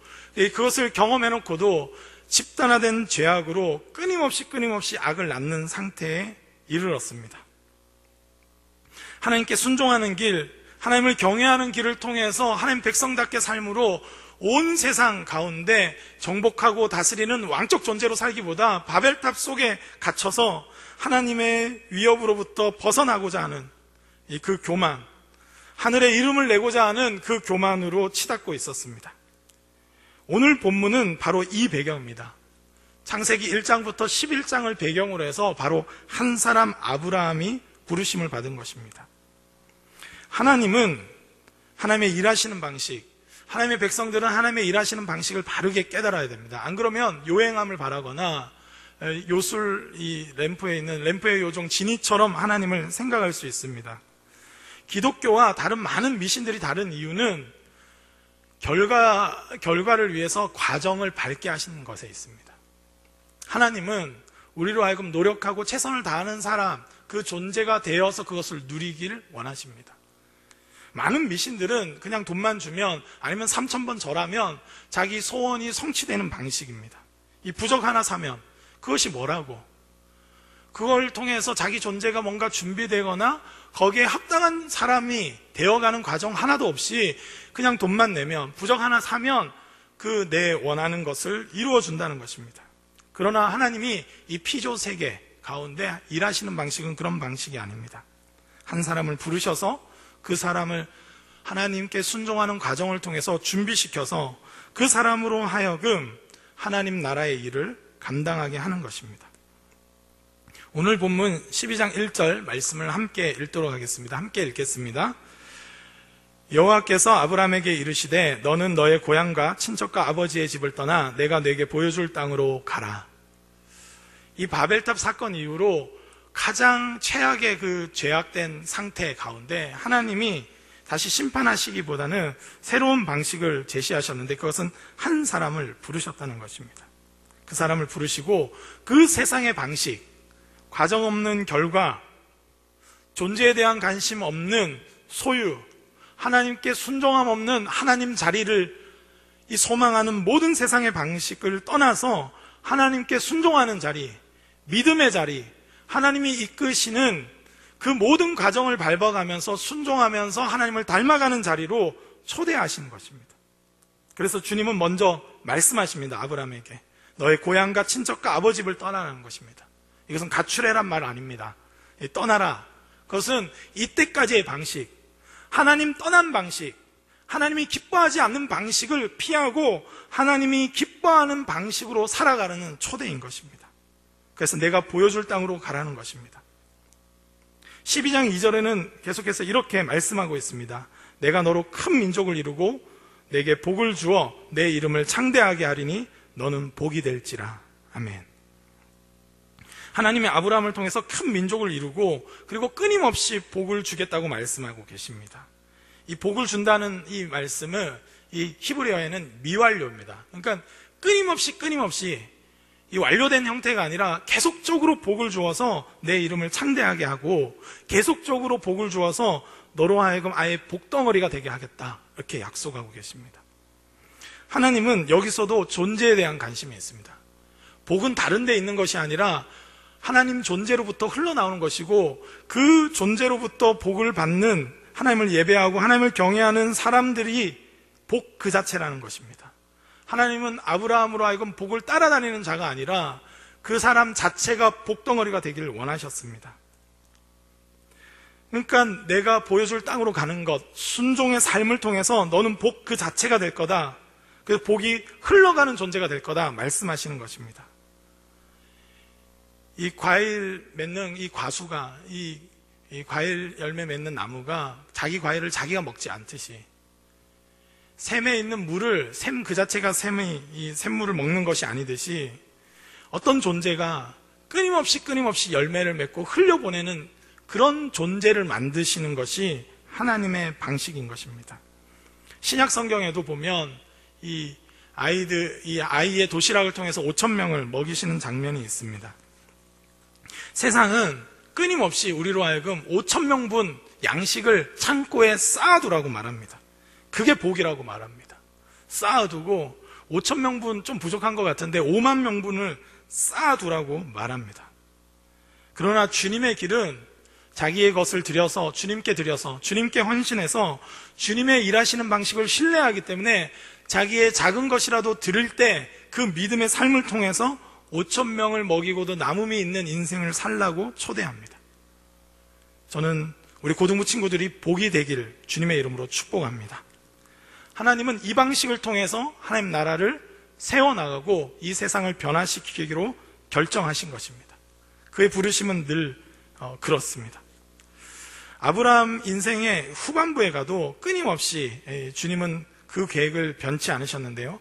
그것을 경험해놓고도 집단화된 죄악으로 끊임없이 악을 낳는 상태에 이르렀습니다. 하나님께 순종하는 길, 하나님을 경외하는 길을 통해서 하나님 백성답게 삶으로 온 세상 가운데 정복하고 다스리는 왕적 존재로 살기보다 바벨탑 속에 갇혀서 하나님의 위협으로부터 벗어나고자 하는 그 교만, 하늘의 이름을 내고자 하는 그 교만으로 치닫고 있었습니다. 오늘 본문은 바로 이 배경입니다. 창세기 1장부터 11장을 배경으로 해서 바로 한 사람 아브라함이 부르심을 받은 것입니다. 하나님은 하나님의 일하시는 방식, 하나님의 백성들은 하나님의 일하시는 방식을 바르게 깨달아야 됩니다. 안 그러면 요행함을 바라거나 요술 이 램프에 있는 램프의 요정 지니처럼 하나님을 생각할 수 있습니다. 기독교와 다른 많은 미신들이 다른 이유는 결과를 위해서 과정을 밟게 하시는 것에 있습니다. 하나님은 우리로 하여금 노력하고 최선을 다하는 사람, 그 존재가 되어서 그것을 누리길 원하십니다. 많은 미신들은 그냥 돈만 주면, 아니면 3,000번 절하면 자기 소원이 성취되는 방식입니다. 이 부적 하나 사면 그것이 뭐라고? 그걸 통해서 자기 존재가 뭔가 준비되거나 거기에 합당한 사람이 되어가는 과정 하나도 없이 그냥 돈만 내면, 부적 하나 사면 그 내 원하는 것을 이루어준다는 것입니다. 그러나 하나님이 이 피조 세계 가운데 일하시는 방식은 그런 방식이 아닙니다. 한 사람을 부르셔서 그 사람을 하나님께 순종하는 과정을 통해서 준비시켜서 그 사람으로 하여금 하나님 나라의 일을 감당하게 하는 것입니다. 오늘 본문 12장 1절 말씀을 함께 읽도록 하겠습니다. 함께 읽겠습니다. 여호와께서 아브라함에게 이르시되 너는 너의 고향과 친척과 아버지의 집을 떠나 내가 네게 보여줄 땅으로 가라. 이 바벨탑 사건 이후로 가장 최악의 그 죄악된 상태 가운데 하나님이 다시 심판하시기보다는 새로운 방식을 제시하셨는데, 그것은 한 사람을 부르셨다는 것입니다. 그 사람을 부르시고 그 세상의 방식, 과정 없는 결과, 존재에 대한 관심 없는 소유, 하나님께 순종함 없는 하나님 자리를 이 소망하는 모든 세상의 방식을 떠나서 하나님께 순종하는 자리, 믿음의 자리, 하나님이 이끄시는 그 모든 과정을 밟아가면서 순종하면서 하나님을 닮아가는 자리로 초대하시는 것입니다. 그래서 주님은 먼저 말씀하십니다. 아브라함에게 너의 고향과 친척과 아버지를 떠나라는 것입니다. 이것은 가출해란 말 아닙니다. 떠나라. 그것은 이때까지의 방식, 하나님 떠난 방식, 하나님이 기뻐하지 않는 방식을 피하고 하나님이 기뻐하는 방식으로 살아가라는 초대인 것입니다. 그래서 내가 보여줄 땅으로 가라는 것입니다. 12장 2절에는 계속해서 이렇게 말씀하고 있습니다. 내가 너로 큰 민족을 이루고 내게 복을 주어 내 이름을 창대하게 하리니 너는 복이 될지라. 아멘. 하나님이 아브라함을 통해서 큰 민족을 이루고 그리고 끊임없이 복을 주겠다고 말씀하고 계십니다. 이 복을 준다는 이 말씀은 이 히브리어에는 미완료입니다. 그러니까 끊임없이 이 완료된 형태가 아니라 계속적으로 복을 주어서 내 이름을 창대하게 하고 계속적으로 복을 주어서 너로 하여금 아예 복덩어리가 되게 하겠다, 이렇게 약속하고 계십니다. 하나님은 여기서도 존재에 대한 관심이 있습니다. 복은 다른 데 있는 것이 아니라 하나님 존재로부터 흘러나오는 것이고, 그 존재로부터 복을 받는, 하나님을 예배하고 하나님을 경외하는 사람들이 복 그 자체라는 것입니다. 하나님은 아브라함으로 하여금 복을 따라다니는 자가 아니라 그 사람 자체가 복덩어리가 되기를 원하셨습니다. 그러니까 내가 보여줄 땅으로 가는 것, 순종의 삶을 통해서 너는 복 그 자체가 될 거다, 그 복이 흘러가는 존재가 될 거다 말씀하시는 것입니다. 이 과일 맺는 이 과수가, 이 과일 열매 맺는 나무가 자기 과일을 자기가 먹지 않듯이, 샘에 있는 물을, 샘 그 자체가 이 샘물을 먹는 것이 아니듯이, 어떤 존재가 끊임없이 열매를 맺고 흘려보내는 그런 존재를 만드시는 것이 하나님의 방식인 것입니다. 신약 성경에도 보면 이 아이의 도시락을 통해서 5,000명을 먹이시는 장면이 있습니다. 세상은 끊임없이 우리로 하여금 5,000명분 양식을 창고에 쌓아두라고 말합니다. 그게 복이라고 말합니다. 쌓아두고 5,000명분 좀 부족한 것 같은데 5만 명분을 쌓아두라고 말합니다. 그러나 주님의 길은 자기의 것을 드려서 주님께 헌신해서 주님의 일하시는 방식을 신뢰하기 때문에 자기의 작은 것이라도 드릴 때 그 믿음의 삶을 통해서 5,000명을 먹이고도 남음이 있는 인생을 살라고 초대합니다. 저는 우리 고등부 친구들이 복이 되기를 주님의 이름으로 축복합니다. 하나님은 이 방식을 통해서 하나님 나라를 세워나가고 이 세상을 변화시키기로 결정하신 것입니다. 그의 부르심은 늘 그렇습니다. 아브라함 인생의 후반부에 가도 끊임없이 주님은 그 계획을 변치 않으셨는데요.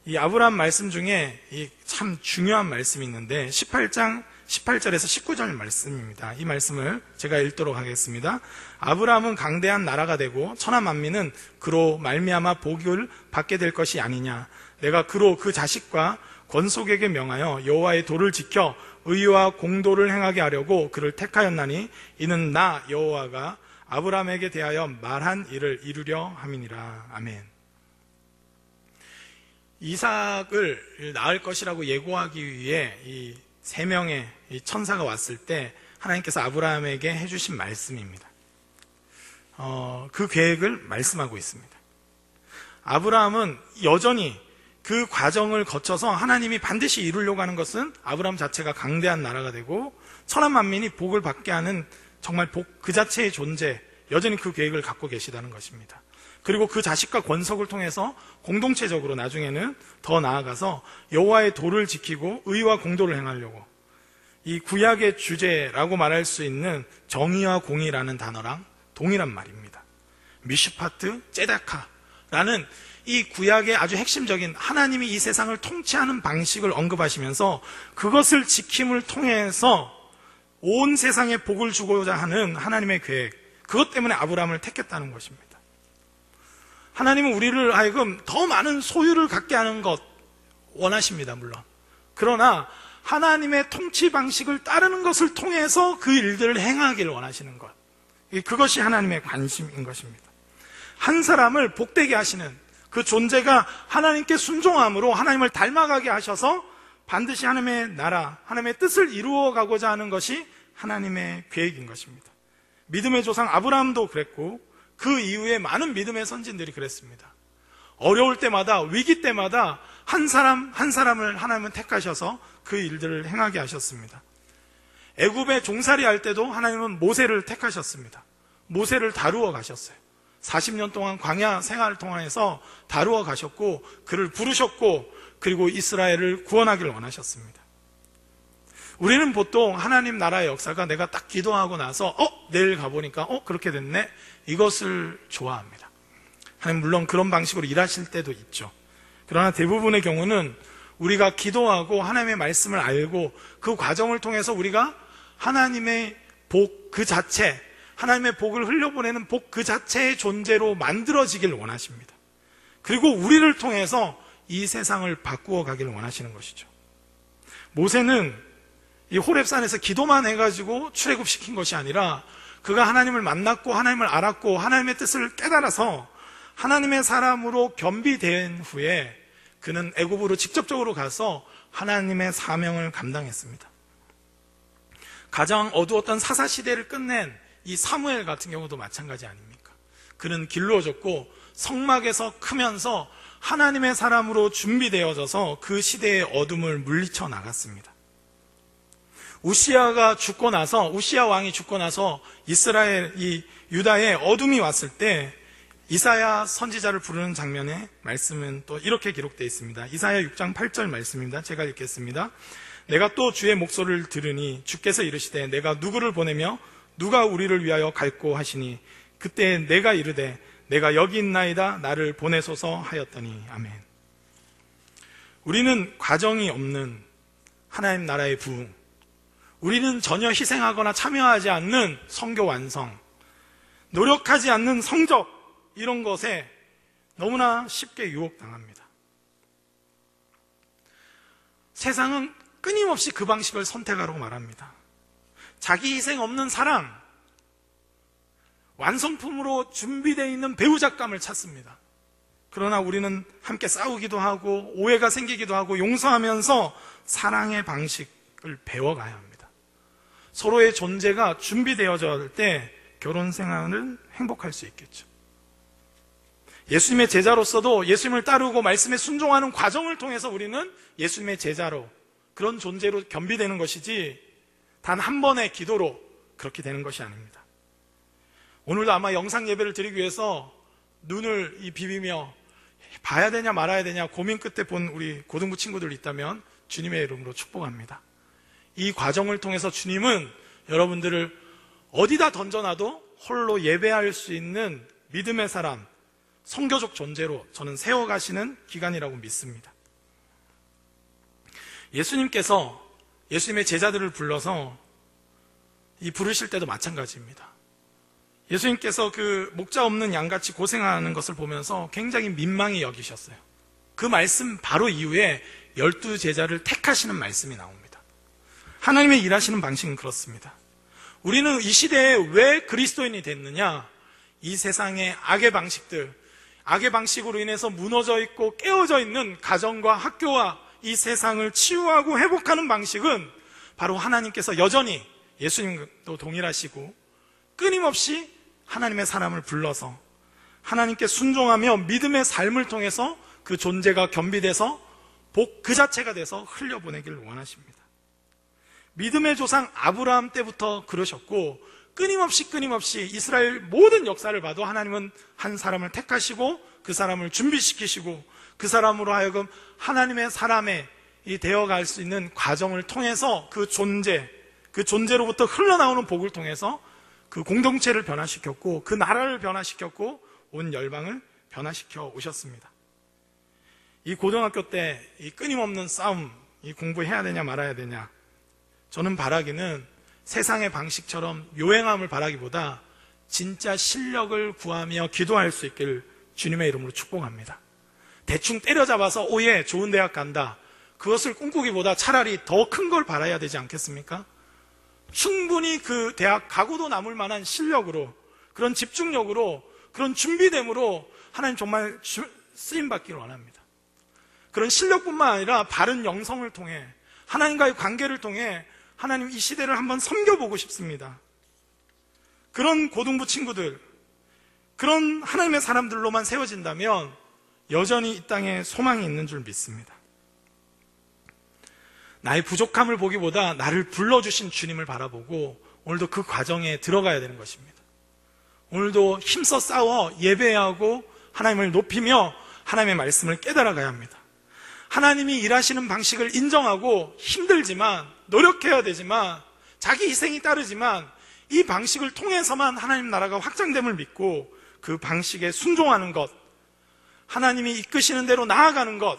이 아브라함 말씀 중에 참 중요한 말씀이 있는데 18장 18절에서 19절 말씀입니다. 이 말씀을 제가 읽도록 하겠습니다. 아브라함은 강대한 나라가 되고 천하 만민은 그로 말미암아 복을 받게 될 것이 아니냐. 내가 그로 그 자식과 권속에게 명하여 여호와의 도를 지켜 의와 공도를 행하게 하려고 그를 택하였나니 이는 나 여호와가 아브라함에게 대하여 말한 일을 이루려 함이니라. 아멘. 이삭을 낳을 것이라고 예고하기 위해 이 3명의 천사가 왔을 때 하나님께서 아브라함에게 해주신 말씀입니다. 그 계획을 말씀하고 있습니다. 아브라함은 여전히 그 과정을 거쳐서 하나님이 반드시 이루려고 하는 것은 아브라함 자체가 강대한 나라가 되고 천하 만민이 복을 받게 하는 정말 복 그 자체의 존재, 여전히 그 계획을 갖고 계시다는 것입니다. 그리고 그 자식과 권속을 통해서 공동체적으로 나중에는 더 나아가서 여호와의 도를 지키고 의와 공도를 행하려고, 이 구약의 주제라고 말할 수 있는 정의와 공의라는 단어랑 동일한 말입니다. 미슈파트 제다카라는 이 구약의 아주 핵심적인 하나님이 이 세상을 통치하는 방식을 언급하시면서 그것을 지킴을 통해서 온 세상에 복을 주고자 하는 하나님의 계획, 그것 때문에 아브라함을 택했다는 것입니다. 하나님은 우리를 하여금 더 많은 소유를 갖게 하는 것 원하십니다, 물론. 그러나 하나님의 통치 방식을 따르는 것을 통해서 그 일들을 행하기를 원하시는 것, 그것이 하나님의 관심인 것입니다. 한 사람을 복되게 하시는 그 존재가 하나님께 순종함으로 하나님을 닮아가게 하셔서 반드시 하나님의 나라, 하나님의 뜻을 이루어가고자 하는 것이 하나님의 계획인 것입니다. 믿음의 조상 아브라함도 그랬고 그 이후에 많은 믿음의 선진들이 그랬습니다. 어려울 때마다, 위기 때마다 한 사람 한 사람을 하나님은 택하셔서 그 일들을 행하게 하셨습니다. 애굽에 종살이 할 때도 하나님은 모세를 택하셨습니다. 모세를 다루어 가셨어요. 40년 동안 광야 생활을 통해서 다루어 가셨고 그를 부르셨고 그리고 이스라엘을 구원하기를 원하셨습니다. 우리는 보통 하나님 나라의 역사가 내가 딱 기도하고 나서 내일 가보니까 그렇게 됐네, 이것을 좋아합니다. 하나님 물론 그런 방식으로 일하실 때도 있죠. 그러나 대부분의 경우는 우리가 기도하고 하나님의 말씀을 알고 그 과정을 통해서 우리가 하나님의 복 그 자체, 하나님의 복을 흘려보내는 복 그 자체의 존재로 만들어지길 원하십니다. 그리고 우리를 통해서 이 세상을 바꾸어 가기를 원하시는 것이죠. 모세는 이 호렙산에서 기도만 해가지고 출애굽시킨 것이 아니라 그가 하나님을 만났고 하나님을 알았고 하나님의 뜻을 깨달아서 하나님의 사람으로 겸비된 후에 그는 애굽으로 직접적으로 가서 하나님의 사명을 감당했습니다. 가장 어두웠던 사사시대를 끝낸 이 사무엘 같은 경우도 마찬가지 아닙니까? 그는 길러졌고 성막에서 크면서 하나님의 사람으로 준비되어져서 그 시대의 어둠을 물리쳐 나갔습니다. 우시아 왕이 죽고 나서 이스라엘, 이 유다에 어둠이 왔을 때 이사야 선지자를 부르는 장면의 말씀은 또 이렇게 기록되어 있습니다. 이사야 6장 8절 말씀입니다. 제가 읽겠습니다. 내가 또 주의 목소리를 들으니 주께서 이르시되 내가 누구를 보내며 누가 우리를 위하여 갈고 하시니 그때 내가 이르되 내가 여기 있나이다 나를 보내소서 하였더니. 아멘. 우리는 과정이 없는 하나님 나라의 부흥, 우리는 전혀 희생하거나 참여하지 않는 선교 완성, 노력하지 않는 성적, 이런 것에 너무나 쉽게 유혹당합니다. 세상은 끊임없이 그 방식을 선택하라고 말합니다. 자기 희생 없는 사랑, 완성품으로 준비되어 있는 배우자감을 찾습니다. 그러나 우리는 함께 싸우기도 하고 오해가 생기기도 하고 용서하면서 사랑의 방식을 배워가야 합니다. 서로의 존재가 준비되어질 때 결혼 생활은 행복할 수 있겠죠. 예수님의 제자로서도 예수님을 따르고 말씀에 순종하는 과정을 통해서 우리는 예수님의 제자로, 그런 존재로 겸비되는 것이지 단 한 번의 기도로 그렇게 되는 것이 아닙니다. 오늘도 아마 영상 예배를 드리기 위해서 눈을 비비며 봐야 되냐 말아야 되냐 고민 끝에 본 우리 고등부 친구들 있다면 주님의 이름으로 축복합니다. 이 과정을 통해서 주님은 여러분들을 어디다 던져놔도 홀로 예배할 수 있는 믿음의 사람, 선교적 존재로 저는 세워가시는 기간이라고 믿습니다. 예수님께서 예수님의 제자들을 불러서 부르실 때도 마찬가지입니다. 예수님께서 그 목자 없는 양같이 고생하는 것을 보면서 굉장히 민망히 여기셨어요. 그 말씀 바로 이후에 12제자를 택하시는 말씀이 나옵니다. 하나님의 일하시는 방식은 그렇습니다. 우리는 이 시대에 왜 그리스도인이 됐느냐? 이 세상의 악의 방식들, 악의 방식으로 인해서 무너져 있고 깨어져 있는 가정과 학교와 이 세상을 치유하고 회복하는 방식은 바로 하나님께서 여전히, 예수님도 동일하시고 끊임없이 하나님의 사람을 불러서 하나님께 순종하며 믿음의 삶을 통해서 그 존재가 겸비돼서 복 그 자체가 돼서 흘려보내기를 원하십니다. 믿음의 조상 아브라함 때부터 그러셨고, 끊임없이 이스라엘 모든 역사를 봐도 하나님은 한 사람을 택하시고 그 사람을 준비시키시고 그 사람으로 하여금 하나님의 사람이 되어갈 수 있는 과정을 통해서 그 존재로부터 흘러나오는 복을 통해서 그 공동체를 변화시켰고 그 나라를 변화시켰고 온 열방을 변화시켜 오셨습니다. 이 고등학교 때 이 끊임없는 싸움, 이 공부해야 되냐 말아야 되냐, 저는 바라기는 세상의 방식처럼 요행함을 바라기보다 진짜 실력을 구하며 기도할 수 있기를 주님의 이름으로 축복합니다. 대충 때려잡아서 오예 좋은 대학 간다, 그것을 꿈꾸기보다 차라리 더 큰 걸 바라야 되지 않겠습니까? 충분히 그 대학 가고도 남을 만한 실력으로, 그런 집중력으로, 그런 준비됨으로 하나님 정말 쓰임받기를 원합니다. 그런 실력뿐만 아니라 바른 영성을 통해, 하나님과의 관계를 통해 하나님 이 시대를 한번 섬겨보고 싶습니다. 그런 고등부 친구들, 그런 하나님의 사람들로만 세워진다면 여전히 이 땅에 소망이 있는 줄 믿습니다. 나의 부족함을 보기보다 나를 불러주신 주님을 바라보고 오늘도 그 과정에 들어가야 되는 것입니다. 오늘도 힘써 싸워 예배하고 하나님을 높이며 하나님의 말씀을 깨달아가야 합니다. 하나님이 일하시는 방식을 인정하고 힘들지만, 노력해야 되지만, 자기 희생이 따르지만 이 방식을 통해서만 하나님 나라가 확장됨을 믿고 그 방식에 순종하는 것, 하나님이 이끄시는 대로 나아가는 것,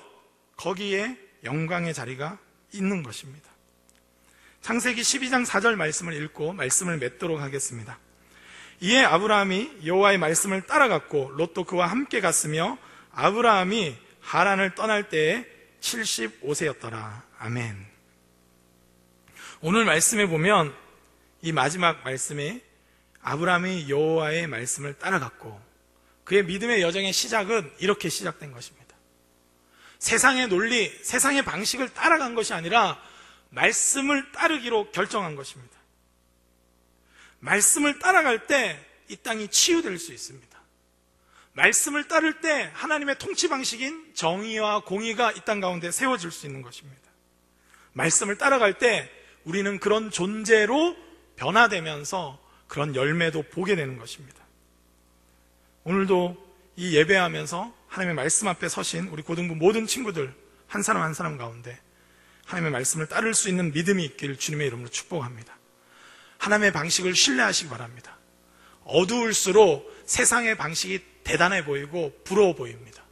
거기에 영광의 자리가 있는 것입니다. 창세기 12장 4절 말씀을 읽고 말씀을 맺도록 하겠습니다. 이에 아브라함이 여호와의 말씀을 따라갔고 롯도 그와 함께 갔으며 아브라함이 하란을 떠날 때에 75세였더라. 아멘. 오늘 말씀에 보면 이 마지막 말씀에 아브라함이 여호와의 말씀을 따라갔고 그의 믿음의 여정의 시작은 이렇게 시작된 것입니다. 세상의 논리, 세상의 방식을 따라간 것이 아니라 말씀을 따르기로 결정한 것입니다. 말씀을 따라갈 때 이 땅이 치유될 수 있습니다. 말씀을 따를 때 하나님의 통치 방식인 정의와 공의가 이 땅 가운데 세워질 수 있는 것입니다. 말씀을 따라갈 때 우리는 그런 존재로 변화되면서 그런 열매도 보게 되는 것입니다. 오늘도 이 예배하면서 하나님의 말씀 앞에 서신 우리 고등부 모든 친구들 한 사람 한 사람 가운데 하나님의 말씀을 따를 수 있는 믿음이 있기를 주님의 이름으로 축복합니다. 하나님의 방식을 신뢰하시기 바랍니다. 어두울수록 세상의 방식이 대단해 보이고 부러워 보입니다.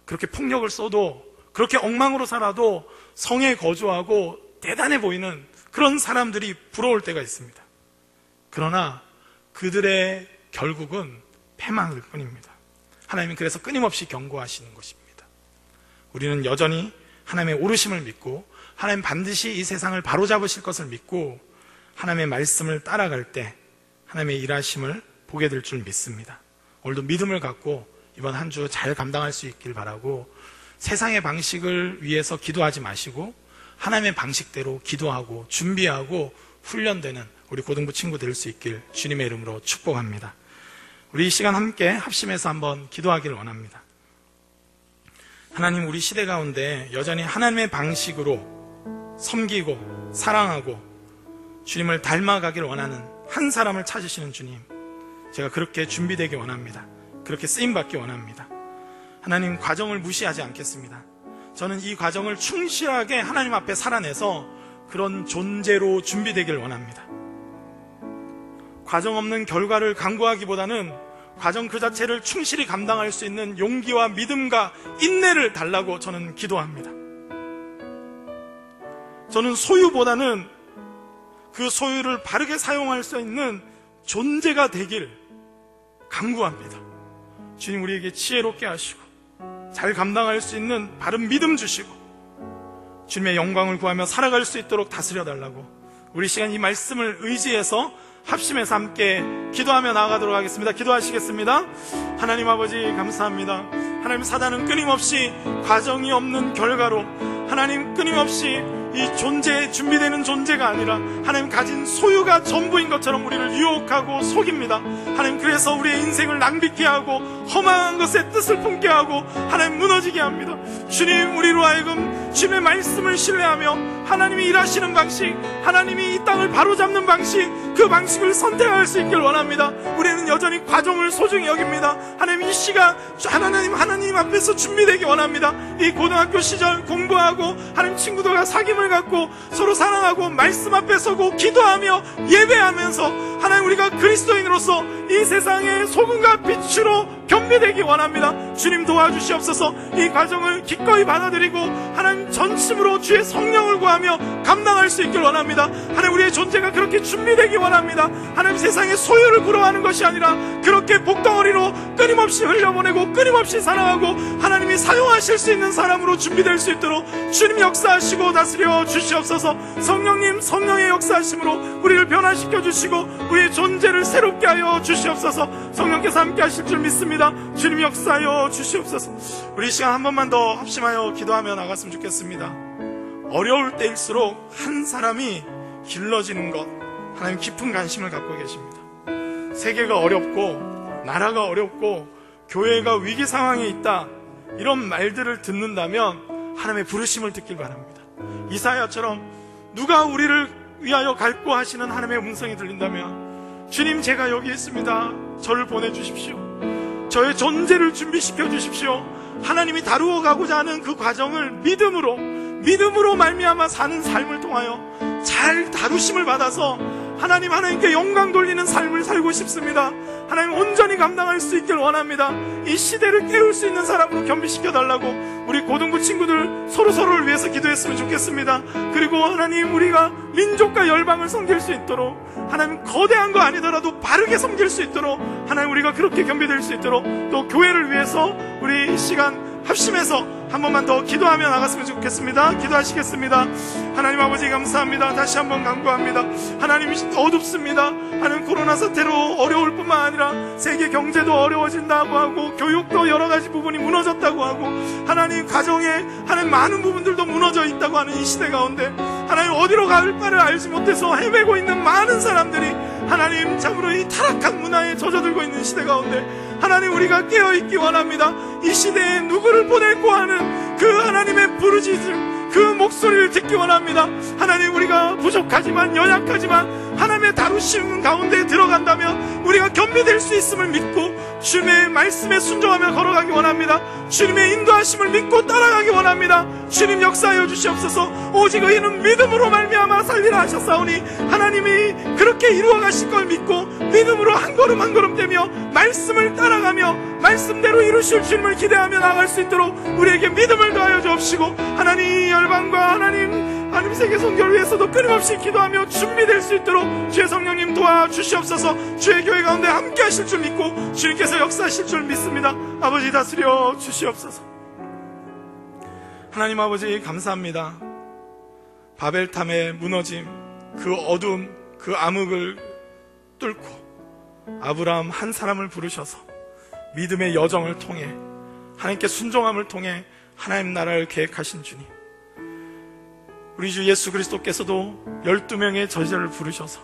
그렇게 폭력을 써도, 그렇게 엉망으로 살아도 성에 거주하고 대단해 보이는 그런 사람들이 부러울 때가 있습니다. 그러나 그들의 결국은 패망일 뿐입니다. 하나님은 그래서 끊임없이 경고하시는 것입니다. 우리는 여전히 하나님의 오르심을 믿고 하나님 반드시 이 세상을 바로잡으실 것을 믿고 하나님의 말씀을 따라갈 때 하나님의 일하심을 보게 될 줄 믿습니다. 오늘도 믿음을 갖고 이번 한 주 잘 감당할 수 있길 바라고, 세상의 방식을 위해서 기도하지 마시고 하나님의 방식대로 기도하고 준비하고 훈련되는 우리 고등부 친구 될 수 있길 주님의 이름으로 축복합니다. 우리 이 시간 함께 합심해서 한번 기도하기를 원합니다. 하나님, 우리 시대 가운데 여전히 하나님의 방식으로 섬기고 사랑하고 주님을 닮아가기를 원하는 한 사람을 찾으시는 주님, 제가 그렇게 준비되기 원합니다. 그렇게 쓰임받기 원합니다. 하나님, 과정을 무시하지 않겠습니다. 저는 이 과정을 충실하게 하나님 앞에 살아내서 그런 존재로 준비되기를 원합니다. 과정 없는 결과를 강구하기보다는 과정 그 자체를 충실히 감당할 수 있는 용기와 믿음과 인내를 달라고 저는 기도합니다. 저는 소유보다는 그 소유를 바르게 사용할 수 있는 존재가 되길 간구합니다. 주님, 우리에게 지혜롭게 하시고 잘 감당할 수 있는 바른 믿음 주시고 주님의 영광을 구하며 살아갈 수 있도록 다스려 달라고 우리 시간 이 말씀을 의지해서 합심해서 함께 기도하며 나아가도록 하겠습니다. 기도하시겠습니다. 하나님 아버지, 감사합니다. 하나님, 사단은 끊임없이 과정이 없는 결과로, 하나님, 끊임없이 이 존재, 준비되는 존재가 아니라 하나님 가진 소유가 전부인 것처럼 우리를 유혹하고 속입니다. 하나님, 그래서 우리의 인생을 낭비케 하고 허망한 것에 뜻을 품게 하고 하나님 무너지게 합니다. 주님, 우리로 하여금 주님의 말씀을 신뢰하며 하나님이 일하시는 방식, 하나님이 이 땅을 바로잡는 방식, 그 방식을 선택할 수 있길 원합니다. 우리는 여전히 과정을 소중히 여깁니다. 하나님, 이 시간 하나님 앞에서 준비되기 원합니다. 이 고등학교 시절 공부하고 하나님 친구들과 사귐을 갖고 서로 사랑하고 말씀 앞에 서고 기도하며 예배하면서 하나님, 우리가 그리스도인으로서 이 세상의 소금과 빛으로 겸비되기 원합니다. 주님, 도와주시옵소서. 이 과정을 기꺼이 받아들이고 하나님 전심으로 주의 성령을 구하며 감당할 수 있길 원합니다. 하나님, 우리의 존재가 그렇게 준비되기 원합니다. 하나님, 세상의 소유를 부러워하는 것이 아니라 그렇게 복덩어리로 끊임없이 흘려보내고 끊임없이 사랑하고 하나님이 사용하실 수 있는 사람으로 준비될 수 있도록 주님 역사하시고 다스려 주시옵소서. 성령님, 성령의 역사하심으로 우리를 변화시켜 주시고 우리의 존재를 새롭게 하여 주시옵소서. 성령께서 함께 하실 줄 믿습니다. 주님 역사하여 주시옵소서. 우리 시간 한 번만 더 합심하여 기도하며 나갔으면 좋겠습니다. 어려울 때일수록 한 사람이 길러지는 것, 하나님 깊은 관심을 갖고 계십니다. 세계가 어렵고 나라가 어렵고 교회가 위기 상황에 있다, 이런 말들을 듣는다면 하나님의 부르심을 듣길 바랍니다. 이사야처럼 누가 우리를 위하여 갈고 하시는 하나님의 음성이 들린다면, 주님, 제가 여기 있습니다. 저를 보내주십시오. 저의 존재를 준비시켜 주십시오. 하나님이 다루어 가고자 하는 그 과정을 믿음으로 말미암아 사는 삶을 통하여 잘 다루심을 받아서 하나님께 영광 돌리는 삶을 살고 싶습니다. 하나님, 온전히 감당할 수 있길 원합니다. 이 시대를 깨울 수 있는 사람으로 겸비시켜 달라고 우리 고등부 친구들 서로를 위해서 기도했으면 좋겠습니다. 그리고 하나님, 우리가 민족과 열방을 섬길 수 있도록, 하나님 거대한 거 아니더라도 바르게 섬길 수 있도록, 하나님 우리가 그렇게 겸비될 수 있도록, 또 교회를 위해서 우리 이 시간 합심해서 한 번만 더 기도하며 나갔으면 좋겠습니다. 기도하시겠습니다. 하나님 아버지, 감사합니다. 다시 한번 간구합니다. 하나님, 어둡습니다. 하나님, 코로나 사태로 어려울 뿐만 아니라 세계 경제도 어려워진다고 하고 교육도 여러 가지 부분이 무너졌다고 하고 하나님, 가정에 하나님 많은 부분들도 무너져 있다고 하는 이 시대 가운데 하나님, 어디로 갈 바를 알지 못해서 헤매고 있는 많은 사람들이 하나님, 참으로 이 타락한 문화에 젖어들고 있는 시대 가운데 하나님, 우리가 깨어있기 원합니다. 이 시대에 누구를 보낼고 하는 그 하나님의 부르짖음, 그 목소리를 듣기 원합니다. 하나님, 우리가 부족하지만 연약하지만 하나님의 다루심 가운데 들어간다면 우리가 겸비될 수 있음을 믿고 주님의 말씀에 순종하며 걸어가기 원합니다. 주님의 인도하심을 믿고 따라가기 원합니다. 주님 역사하여 주시옵소서. 오직 의인은 믿음으로 말미암아 살리라 하셨사오니 하나님이 그렇게 이루어 가실 걸 믿고 믿음으로 한 걸음 한 걸음 떼며 말씀을 따라가며 말씀대로 이루실 주님을 기대하며 나아갈 수 있도록 우리에게 믿음을 더하여 주옵시고, 하나님 열방과 하나님 세계 선교를 위해서도 끊임없이 기도하며 준비될 수 있도록 주의 성령님 도와주시옵소서. 주의 교회 가운데 함께 하실 줄 믿고 주님께서 역사하실 줄 믿습니다. 아버지, 다스려 주시옵소서. 하나님 아버지, 감사합니다. 바벨탑의 무너짐, 그 어둠, 그 암흑을 뚫고 아브라함 한 사람을 부르셔서 믿음의 여정을 통해 하나님께 순종함을 통해 하나님 나라를 계획하신 주님, 우리 주 예수 그리스도께서도 12명의 저자를 부르셔서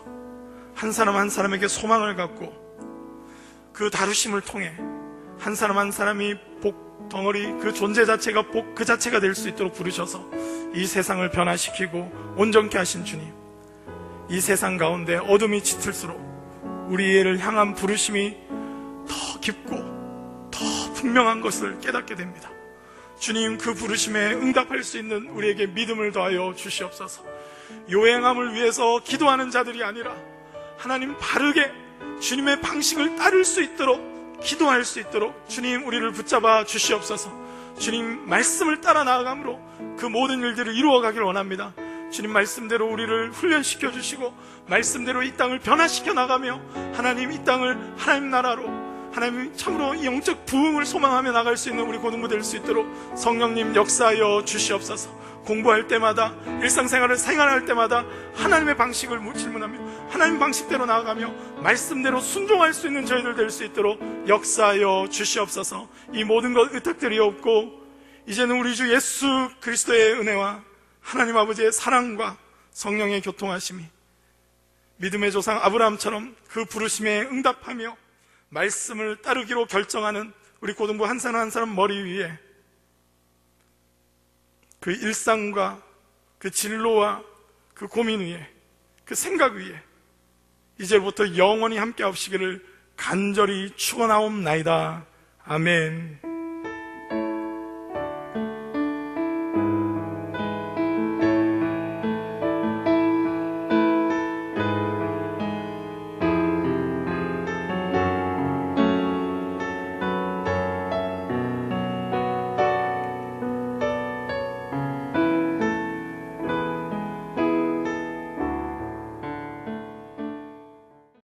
한 사람 한 사람에게 소망을 갖고 그 다루심을 통해 한 사람 한 사람이 복 덩어리, 그 존재 자체가 복 그 자체가 될 수 있도록 부르셔서 이 세상을 변화시키고 온전케 하신 주님, 이 세상 가운데 어둠이 짙을수록 우리를 향한 부르심이 더 깊고 더 분명한 것을 깨닫게 됩니다. 주님, 그 부르심에 응답할 수 있는 우리에게 믿음을 더하여 주시옵소서. 요행함을 위해서 기도하는 자들이 아니라 하나님 바르게 주님의 방식을 따를 수 있도록 기도할 수 있도록 주님 우리를 붙잡아 주시옵소서. 주님 말씀을 따라 나아감으로 그 모든 일들을 이루어가길 원합니다. 주님 말씀대로 우리를 훈련시켜 주시고 말씀대로 이 땅을 변화시켜 나가며 하나님 이 땅을 하나님 나라로, 하나님 참으로 영적 부흥을 소망하며 나갈 수 있는 우리 고등부 될 수 있도록 성령님 역사하여 주시옵소서. 공부할 때마다, 일상생활을 생활할 때마다 하나님의 방식을 질문하며 하나님 방식대로 나아가며 말씀대로 순종할 수 있는 저희들 될 수 있도록 역사하여 주시옵소서. 이 모든 것 의탁드리옵고 이제는 우리 주 예수 그리스도의 은혜와 하나님 아버지의 사랑과 성령의 교통하심이 믿음의 조상 아브라함처럼 그 부르심에 응답하며 말씀을 따르기로 결정하는 우리 고등부 한 사람 한 사람 머리 위에 그 일상과 그 진로와 그 고민 위에 그 생각 위에 이제부터 영원히 함께 하시기를 간절히 축원하옵나이다. 아멘.